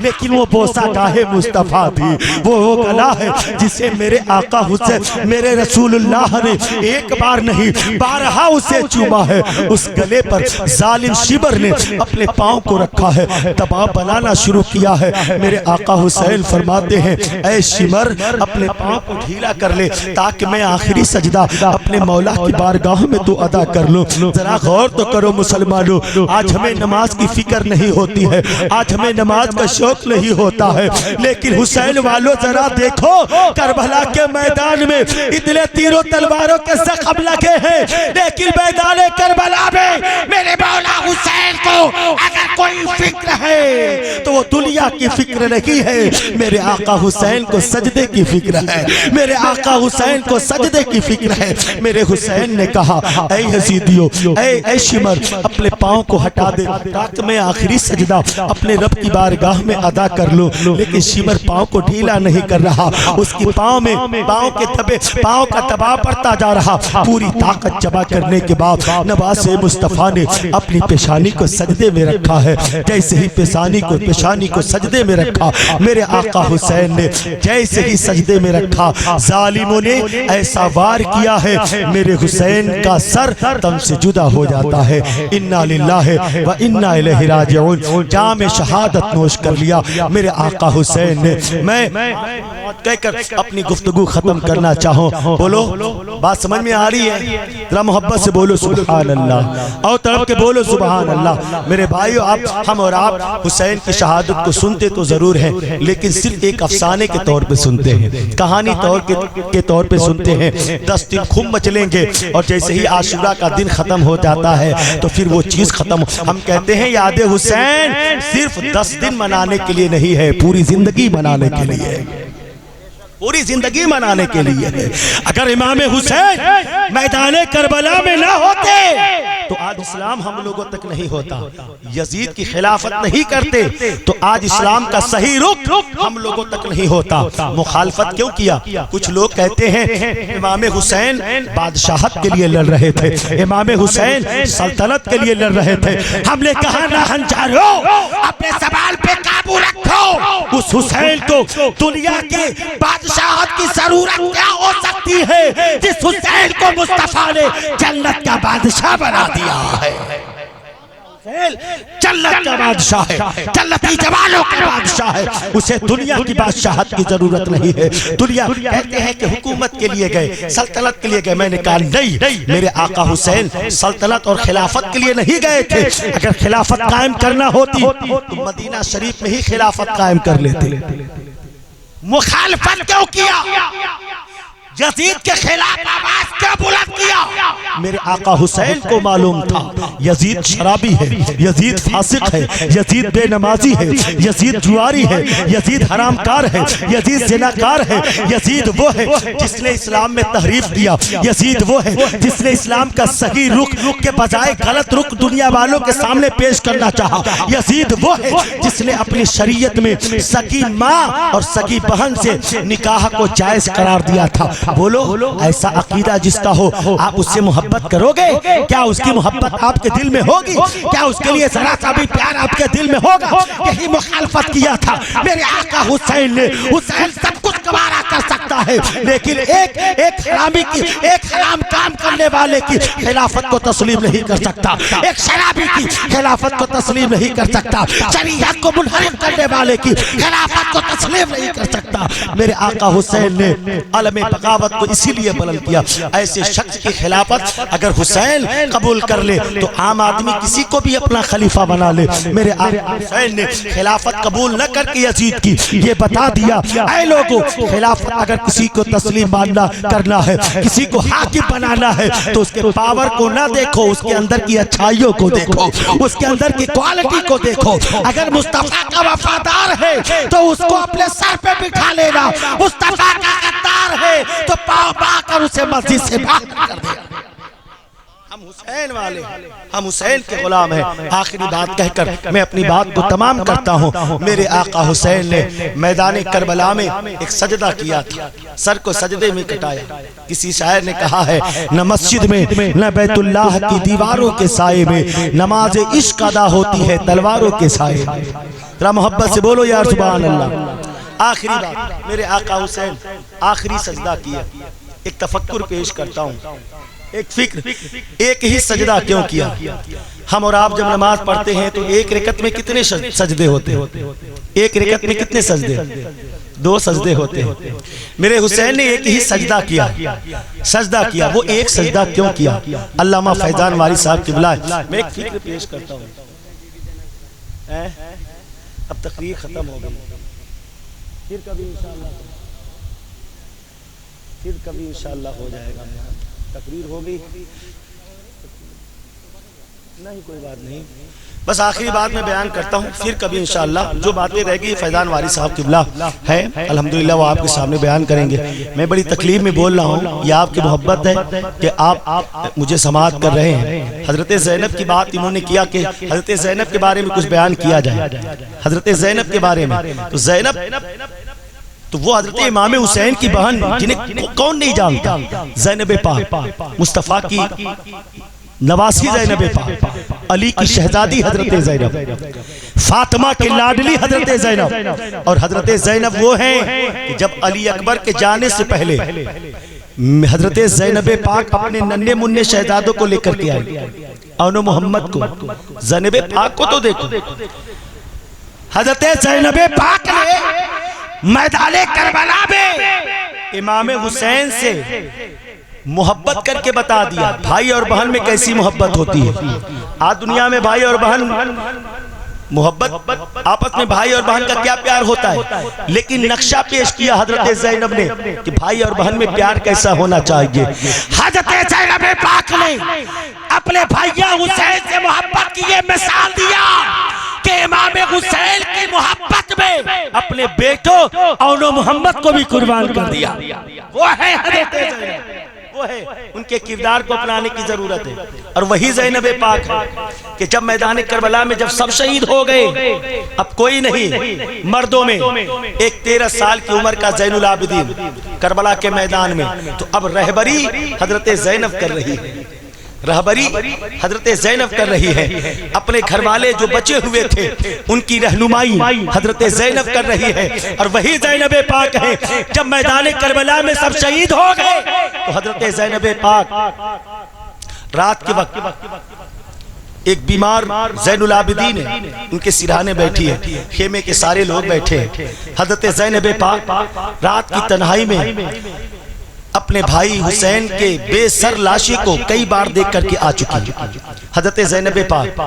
لیکن وہ بوسہ گاہ مصطفیٰ تھی، وہ گلا ہے جسے میرے آقا حسین میرے رسول اللہ نے ایک بار نہیں بارہا اسے چوما ہے۔ اس گلے پر ظالم شمر نے اپنے پاؤں کو رکھا ہے، دباؤ بنانا شروع کیا ہے۔ میرے آقا حسین فرماتے ہیں اے شمر اپنے پاؤں کو ڈھیلا کر لے تاکہ میں آخری سجدہ اپنے مولا کی بارگاہ میں تو ادا کر لوں۔ ذرا غور تو کرو مسلمانوں، آج ہمیں نماز کی فکر نہیں ہوتی ہے، آج ہمیں نماز کا شوق نہیں ہوتا ہے، لیکن حسین والوں ذرا دیکھو کربلا کے میدان میں اتنے تیروں تلواروں کے زخم لگے ہیں، لیکن میدان کربلا میں میرے مولا حسین کو اگر کوئی فکر ہے تو وہ دنیا کی فکر نہیں ہے، میرے آقا حسین کو سجدے کی فکر ہے، میرے آقا حسین کو سجدے کی فکر ہے۔ میرے حسین نے کہا اے یزیدیو، اے شمر اپنے پاؤں کو ہٹا دے تاکہ میں آخری سجدہ اپنے رب کی بارگاہ میں ادا کر لوں، لیکن شمر پاؤں کو ڈھیلا نہیں کر رہا، اس کی پاؤں میں پاؤں کا دباؤ پڑتا جا رہا۔ پوری طاقت جمع کرنے کے بعد نواز مصطفیٰ نے اپنی پیشانی کو سجدے میں رکھا ہے۔ جیسے ہی پیشانی کو سجدے میں رکھا، میرے آقا حسین نے جیسے ہی سجدے میں رکھا، ظالموں نے ایسا وار کیا ہے میرے حسین کا سر دم سے جدا ہو جاتا ہے۔ انا للہ و انا الیہ راجعون، جام شہادت نوش کر لیا میرے آقا حسین نے۔ میں کہہ کر اپنی گفتگو ختم کرنا چاہوں، بولو بات سمجھ میں آ رہی ہے؟ ذرا محبت سے بولو سبحان اللہ، اور طرف کے بولو سبحان اللہ۔ میرے بھائیو، ہم اور آپ حسین کی شہادت کو سنتے تو ضرور ہیں، لیکن صرف ایک افسانے کے طور پہ سنتے ہیں، کہانی کے طور پہ سنتے ہیں۔ 10 دن خم مچلیں گے اور جیسے ہی عاشورہ کا دن ختم ہو جاتا ہے تو پھر وہ چیز ختم۔ ہم کہتے ہیں یاد حسین صرف 10 دن منانے کے لیے نہیں ہے، پوری زندگی منانے کے لیے ہے، پوری زندگی منانے کے لیے ہے۔ اگر امام حسین میدان کربلا میں نہ ہوتے تو آج اسلام ہم لوگوں تک نہیں ہوتا، یزید کی خلافت نہیں کرتے تو آج اسلام کا صحیح رخ ہم لوگوں تک نہیں ہوتا۔ مخالفت کیوں کیا؟ کچھ لوگ کہتے ہیں امام حسین بادشاہت کے لیے لڑ رہے تھے، امام حسین سلطنت کے لیے لڑ رہے تھے۔ ہم نے کہا نہ ہنجارو، اپنے زبان پہ قابو رکھو۔ اس حسین کو دنیا کے بادشاہت کی ضرورت کیا ہو سکتی ہے جس حسین کو مصطفیٰ نے جنت کا بادشاہ بنا دیا ہے؟ جنت کا بادشاہ ہے، جنتی جوانوں کا بادشاہ ہے، اسے دنیا کی بادشاہت کی ضرورت نہیں ہے۔ دنیا کہتے ہیں کہ حکومت کے لیے گئے، سلطنت کے لیے گئے، میں نے کہا نہیں، میرے آقا حسین سلطنت اور خلافت کے لیے نہیں گئے تھے۔ اگر خلافت قائم کرنا ہوتی تو مدینہ شریف میں ہی خلافت قائم کر لیتے۔ مخالفت کیوں کیا؟ یزید کے خلاف آواز کیا بلند کیا؟ میرے آقا حسین کو معلوم تھا یزید شرابی ہے، یزید فاسق ہے، یزید بے نمازی ہے، یزید جواری ہے، یزید حرام کار ہے، یزید زناکار ہے، یزید وہ ہے جس نے اسلام میں تحریف کیا، یزید وہ ہے جس نے اسلام کا صحیح رخ کے بجائے غلط رخ دنیا والوں کے سامنے پیش کرنا چاہا، یزید وہ ہے جس نے اپنی شریعت میں سگی ماں اور سگی بہن سے نکاح کو جائز قرار دیا تھا۔ بولو ایسا عقیدہ جس کا ہو آپ اس سے محبت کرو گے؟ کیا اس کی محبت آپ کے دل میں ہوگی؟ کیا اس کے لیے ذرا سا بھی پیار آپ کے دل میں ہوگا؟ یہی مخالفت کیا تھا میرے آقا حسین نے۔ حسین سب کچھ گوارا کر سکتا ہے لیکن ایک حرامی کی، ایک حرام کام کرنے والے کی خلافت کو تسلیم نہیں کر سکتا، ایک شرابی کی خلافت کو تسلیم نہیں کر سکتا، شریعت کو منحرف کرنے والے کی خلافت کو تسلیم نہیں کر سکتا۔ میرے آقا حسین نے علم بغاوت کو اسی لیے بلند کیا۔ ایسے شخص کی خلافت اگر حسین قبول کر لے تو عام آدمی کسی کو بھی اپنا خلیفہ بنا لے۔ میرے آقا حسین نے خلافت قبول نہ کر کے یزید کی یہ بتا دیا اے لوگوں، خلافت اگر کسی کو تسلیم ماننا کرنا ہے، کسی کو حاکم بنانا ہے تو اس کے پاور کو نہ دیکھو، اس کے اندر کی اچھائیوں کو دیکھو، اس کے اندر کی کوالٹی کو دیکھو۔ اگر مصطفیٰ کا وفادار ہے تو اس کو اپنے سر پہ بٹھا لینا، مصطفیٰ کا غدار ہے تو پاؤ پا کر اسے مسجد سے باہر کر دیا۔ ہم حسین والے ہیں، ہم حسین کے غلام ہیں۔ آخری بات کہہ کر میں اپنی بات کو تمام کرتا ہوں۔ میرے آقا حسین نے میدان کربلا میں ایک سجدہ کیا تھا، سر کو سجدے میں کٹایا۔ کسی شاعر نے کہا ہے نہ مسجد میں نہ بیت اللہ کی دیواروں کے سائے میں نماز عشق ادا ہوتی ہے تلواروں کے سائے میں۔ ذرا محبت سے بولو یا سبحان اللہ۔ آخری بات، میرے آقا حسین آخری سجدہ کیا۔ ایک تفکر پیش کرتا ہوں، ایک فکر، ایک ہی سجدہ کیوں کیا؟ ہم اور آپ جب نماز پڑھتے ہیں تو ایک رکعت میں کتنے سجدے ہوتے ہیں؟ ایک رکعت میں کتنے سجدے؟ 2 سجدے ہوتے ہیں۔ میرے حسین نے ایک ہی سجدہ کیا، سجدہ کیا۔ وہ ایک سجدہ کیوں کیا؟ علامہ فیضان واری صاحب کی بلائے میں ایک فکر پیش کرتا ہوں۔ اب تقریر ختم ہو گئی، پھر کبھی انشاءاللہ ہو جائے گا۔ تقریر ہو گئی نہیں، کوئی بات نہیں، بس آخری بات میں بیان کرتا ہوں، پھر کبھی انشاءاللہ جو باتیں رہ گئی فیضان واری صاحب قبلہ ہے الحمدللہ وہ آپ کے سامنے بیان کریں گے۔ میں بڑی تکلیف میں بول رہا ہوں، یہ آپ کی محبت ہے کہ آپ مجھے سماعت کر رہے ہیں۔ حضرت زینب کی بات انہوں نے کیا کہ حضرت زینب کے بارے میں کچھ بیان کیا جائے، حضرت زینب کے بارے میں۔ تو زینب تو وہ حضرت امام حسین کی بہن جنہیں کون نہیں جانتا، زینب پاک، مصطفیٰ کی نواسی زینب پاک، علی کی شہزادی حضرت زینب، فاطمہ کے لاڈلی حضرت زینب۔ اور حضرت زینب وہ ہیں کہ جب علی اکبر کے جانے سے پہلے حضرت زینب پاک اپنے ننھے منھے شہزادوں کو لے کر کے آئی، اون محمد کو، زینب پاک کو تو دیکھو، حضرت زینب پاک نے میدان کربلا میں امام حسین سے محبت کر کے بتا دیا بھائی اور بہن میں کیسی محبت ہوتی ہے۔ آج دنیا میں بھائی اور بہن محبت، آپس میں بھائی اور بہن کا کیا پیار ہوتا ہے، لیکن نقشہ پیش کیا حضرت زینب نے کہ بھائی اور بہن میں پیار کیسا ہونا چاہیے۔ حضرت زینب پاک نے اپنے بھائیہ حسین سے محبت کی یہ مثال دیا کہ امام حسین کی محبت میں اپنے بیٹوں اون محمد کو بھی قربان کر دیا۔ وہ ہے حضرت زینب، وہ ہے، ان کے کردار کو اپنانے کی ضرورت ہے۔ اور وہی زینب پاک ہے کہ جب میدان کربلا میں جب سب شہید ہو گئے، اب کوئی نہیں، مردوں میں ایک 13 سال کی عمر کا زین العابدین کربلا کے میدان میں، تو اب رہبری حضرت زینب کر رہی ہے، رہبری حضرت زینب کر رہی ہے۔ اپنے گھر والے جو بچے ہوئے تھے ان کی رہنمائی حضرت زینب کر رہی ہے۔ اور وہی زینب پاک ہے جب میدان کربلا میں سب شہید ہو گئے تو حضرت زینب پاک رات کے وقت ایک بیمار زین العابدین ہے، ان کے سرہانے بیٹھی ہے، خیمے کے سارے لوگ بیٹھے ہیں۔ حضرت زینب پاک رات کی تنہائی میں اپنے بھائی حسین کے بے سر لاشے کو کئی بار دیکھ کر کے آ چکی حضرت زینب پاک۔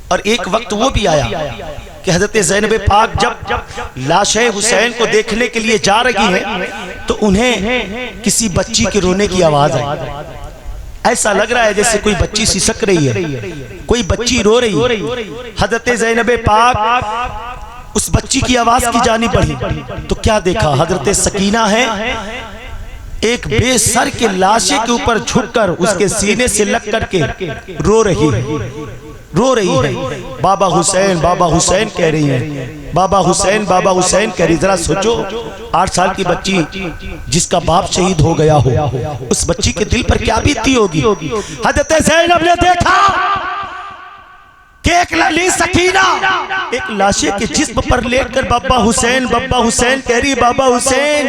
اور ایک وقت وہ بھی آیا کہ حضرت زینب پاک جب لاشے حسین کو دیکھنے کے لیے جا رہی ہیں تو انہیں کسی بچی کے رونے کی آواز آئی۔ ایسا لگ رہا ہے جیسے کوئی بچی سسک رہی ہے، کوئی بچی رو رہی ہے۔ حضرت زینب پاک اس بچی کی آواز کی جانب بڑھی تو کیا دیکھا؟ حضرت سکینہ ہے، ایک بے سر کے لاشے کے اوپر جھک کر اس کے سینے سے لگ کر کے رو رہی ہے، رو رہی ہے، بابا حسین بابا حسین کہہ رہی ہے، بابا حسین بابا حسین کہہ رہی۔ ذرا سوچو 8 سال کی بچی جس کا باپ شہید ہو گیا ہو، اس بچی کے دل پر کیا بیتی ہوگی؟ حضرت زینب نے دیکھا کہ ایک لالی سکینہ ایک لاشے کے جسم پر لیٹ کر بابا حسین کہہ رہی، بابا حسین۔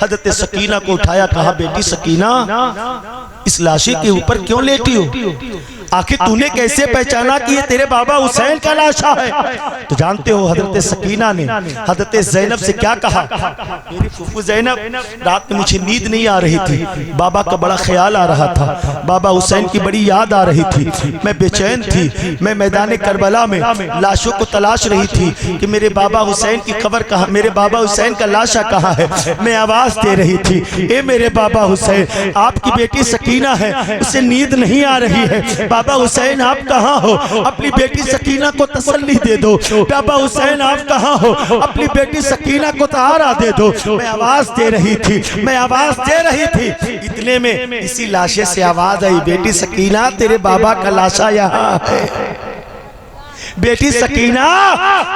حضرت سکینہ کو اٹھایا، کہا بیٹی سکینہ اس لاشے کے اوپر کیوں لیٹی ہو؟ آخر تو نے کیسے پہچانا کہ یہ تیرے بابا حسین کا لاشا ہے؟ تو جانتے ہو حضرت سکینہ نے حضرت زینب سے کیا کہا؟ میری پھوپھو زینب، رات میں مجھے نیند نہیں آ رہی تھی، بابا کا بڑا خیال آ رہا تھا، بابا حسین کی بڑی یاد آ رہی تھی، میں بے چین تھی، میں میدان کربلا میں لاشوں کو تلاش رہی تھی کہ میرے بابا حسین کی قبر کہاں، میرے بابا حسین کا لاشا کہاں ہے؟ میں آواز دے رہی تھی، اے میرے بابا حسین، آپ کی بیٹی سکینہ ہے، اسے نیند نہیں آ رہی ہے، بابا حسین آپ کہاں ہو؟ اپنی بیٹی سکینہ کو تسلی دے دو۔ بابا حسین آپ کہاں ہو؟ اپنی بیٹی سکینہ کو طہارا دے دو۔ میں آواز دے رہی تھی، میں آواز دے رہی تھی، اتنے میں اسی لاشے سے آواز آئی، بیٹی سکینہ تیرے بابا کا لاشا یہاں ہے، بیٹی سکینہ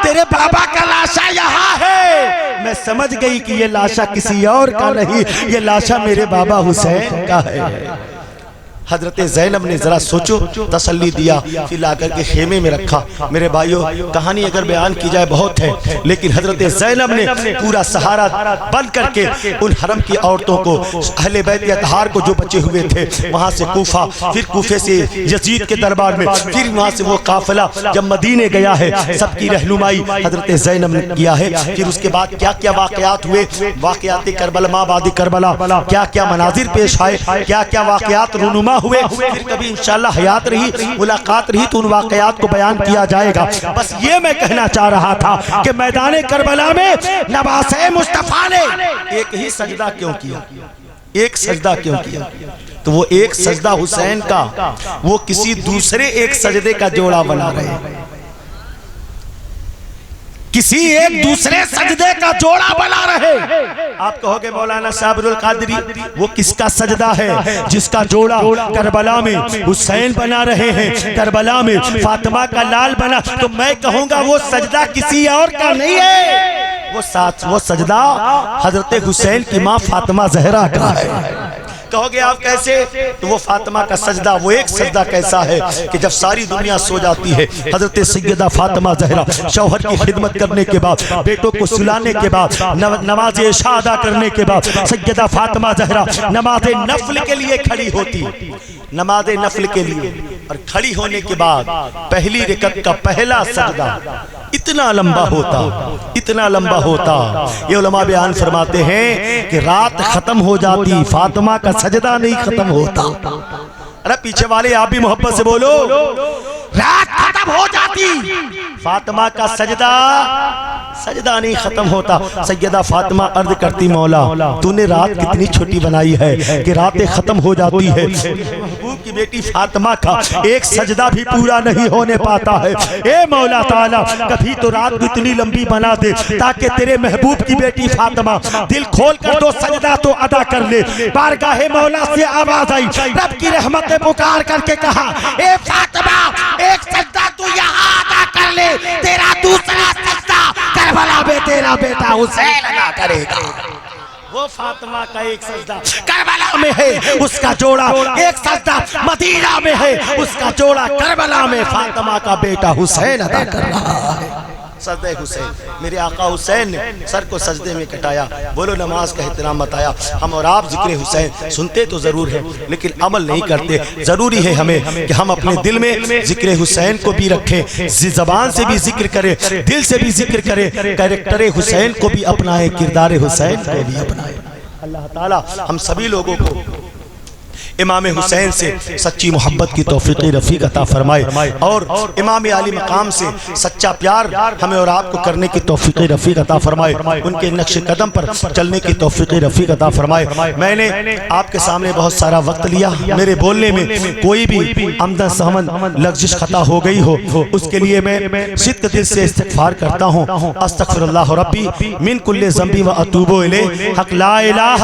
تیرے بابا کا لاشا یہاں ہے۔ میں سمجھ گئی کہ یہ لاشا کسی اور کا نہیں، یہ لاشا میرے بابا حسین کا ہے۔ حضرت زینب نے ذرا سوچو، تسلی دیا، پھر لا کر کے خیمے میں رکھا۔ میرے بھائیو کہانی اگر بیان کی جائے بہت ہے، لیکن حضرت زینب نے پورا سہارا بند کر کے ان حرم کی عورتوں کو، اہل بیت اطہار کو جو بچے ہوئے تھے، وہاں سے کوفہ، پھر کوفے سے یزید کے دربار میں، پھر وہاں سے وہ قافلہ جب مدینے گیا ہے، سب کی رہنمائی حضرت زینب نے کیا ہے۔ پھر اس کے بعد کیا کیا واقعات ہوئے، واقعات کربلا، ماں بعد کربلا، کیا کیا مناظر پیش آئے، کیا کیا واقعات رونما ہوئے، پھر کبھی انشاءاللہ حیات رہی، ملاقات رہی تو ان واقعات کو بیان کیا جائے گا۔ بس یہ میں کہنا چاہ رہا تھا کہ میدان کربلا میں نواسہ مصطفیٰ نے ایک ہی سجدہ کیوں کیا؟ ایک سجدہ کیوں کیا؟ تو وہ ایک سجدہ حسین کا، وہ کسی دوسرے ایک سجدے کا جوڑا بنا رہے ہیں، کسی ایک دوسرے سجدے کا جوڑا بنا رہے۔ آپ کہو گے مولانا صابر القادری وہ کس کا سجدہ ہے جس کا جوڑا کربلا میں حسین بنا رہے ہیں، کربلا میں فاطمہ کا لال بنا؟ تو میں کہوں گا وہ سجدہ کسی اور کا نہیں ہے، وہ سجدہ حضرت حسین کی ماں فاطمہ زہرا کا ہے۔ کہو گے آپ کیسے؟ تو وہ فاطمہ کا سجدہ، وہ ایک سجدہ کیسا ہے کہ جب ساری دنیا سو جاتی ہے، حضرت سیدہ فاطمہ زہرا شوہر کی خدمت کرنے کے بعد، بیٹوں کو سلانے کے بعد، نماز عشاء ادا کرنے کے بعد، سیدہ فاطمہ زہرا نماز نفل کے لیے کھڑی ہوتی، نماز نفل کے لیے، اور کھڑی ہونے کے بعد پہلی رکعت کا پہلا سجدہ اتنا لمبا ہوتا، اتنا لمبا ہوتا، یہ علماء بیان فرماتے ہیں کہ رات ختم ہو جاتی، فاطمہ کا سجدہ نہیں ختم ہوتا۔ ارے پیچھے والے آپ بھی محبت سے بولو، رات ختم ہو جاتی، فاطمہ کا سجدہ نہیں ختم ہوتا۔ سیدہ فاطمہ عرض کرتی، مولا تو نے رات کتنی چھوٹی بنائی ہے کہ راتیں ختم ہو جاتی ہے، محبوب کی بیٹی فاطمہ کا ایک سجدہ بھی پورا نہیں ہونے پاتا ہے۔ اے مولا تعالیٰ کبھی تو رات اتنی لمبی بنا دے تاکہ تیرے محبوب کی بیٹی فاطمہ دل کھول کر تو سجدہ تو ادا کر لے۔ بارگاہ مولا سے آواز آئی، رب کی رحمت نے پکار کر کے کہا، اے فاطمہ ایک سجدہ تو یہاں ادا کر لے، تیرا دوسرا سجدہ کربلا میں تیرا بیٹا حسین ادا کرے گا۔ وہ فاطمہ کا ایک سجدہ کربلا میں ہے، اس کا جوڑا ایک سجدہ مدینہ میں ہے، اس کا جوڑا کربلا میں فاطمہ کا بیٹا حسین ادا کر رہا ہے۔ سجدہ حسین، میرے آقا حسین نے سر کو سجدے میں کٹایا۔ بولو نماز کا احترام بتایا۔ ہم اور آپ ذکر حسین سنتے تو ضرور ہیں لیکن عمل نہیں کرتے۔ ضروری ہے ہمیں کہ ہم اپنے دل میں ذکر حسین کو بھی رکھیں، زبان سے بھی ذکر کریں، دل سے بھی ذکر کریں، کریکٹر حسین کو بھی اپنائیں، کردار حسین کو بھی اپنائیں۔ اللہ تعالیٰ ہم سبھی لوگوں کو امام حسین سے سچی محبت کی توفیق رفیق عطا فرمائے، اور امام عالی مقام سے سچا پیار ہمیں اور آپ کو کرنے کی توفیق رفیق عطا فرمائے، ان کے نقش قدم پر چلنے کی توفیق رفیق عطا فرمائے۔ میں نے آپ کے سامنے بہت سارا وقت لیا، میرے بولنے میں کوئی بھی آمدن سہمن لغزش خطا ہو گئی ہو اس کے لیے میں صدق دل سے استغفار کرتا ہوں۔ استغفر اللہ ربی من کل ذنب و اتوب الیہ، حق لا الہ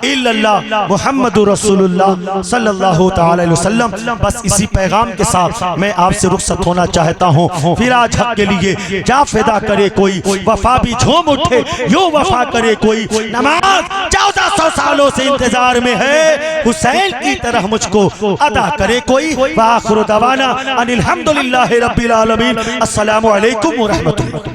الا اللہ محمد رسول اللہ صلی اللہ تعالی علیہ وسلم۔ بس اسی پیغام کے ساتھ میں آپ سے رخصت ہونا چاہتا ہوں۔ پھر آج حق کے لیے جا فدا کرے کوئی، وفا بھی جھوم اٹھے یوں وفا کرے کوئی، نماز 1400 سالوں سے انتظار میں ہے، حسین کی طرح مجھ کو ادا کرے کوئی۔ وآخر دعوانا ان الحمدللہ رب العالمین۔ السلام علیکم ورحمۃ اللہ۔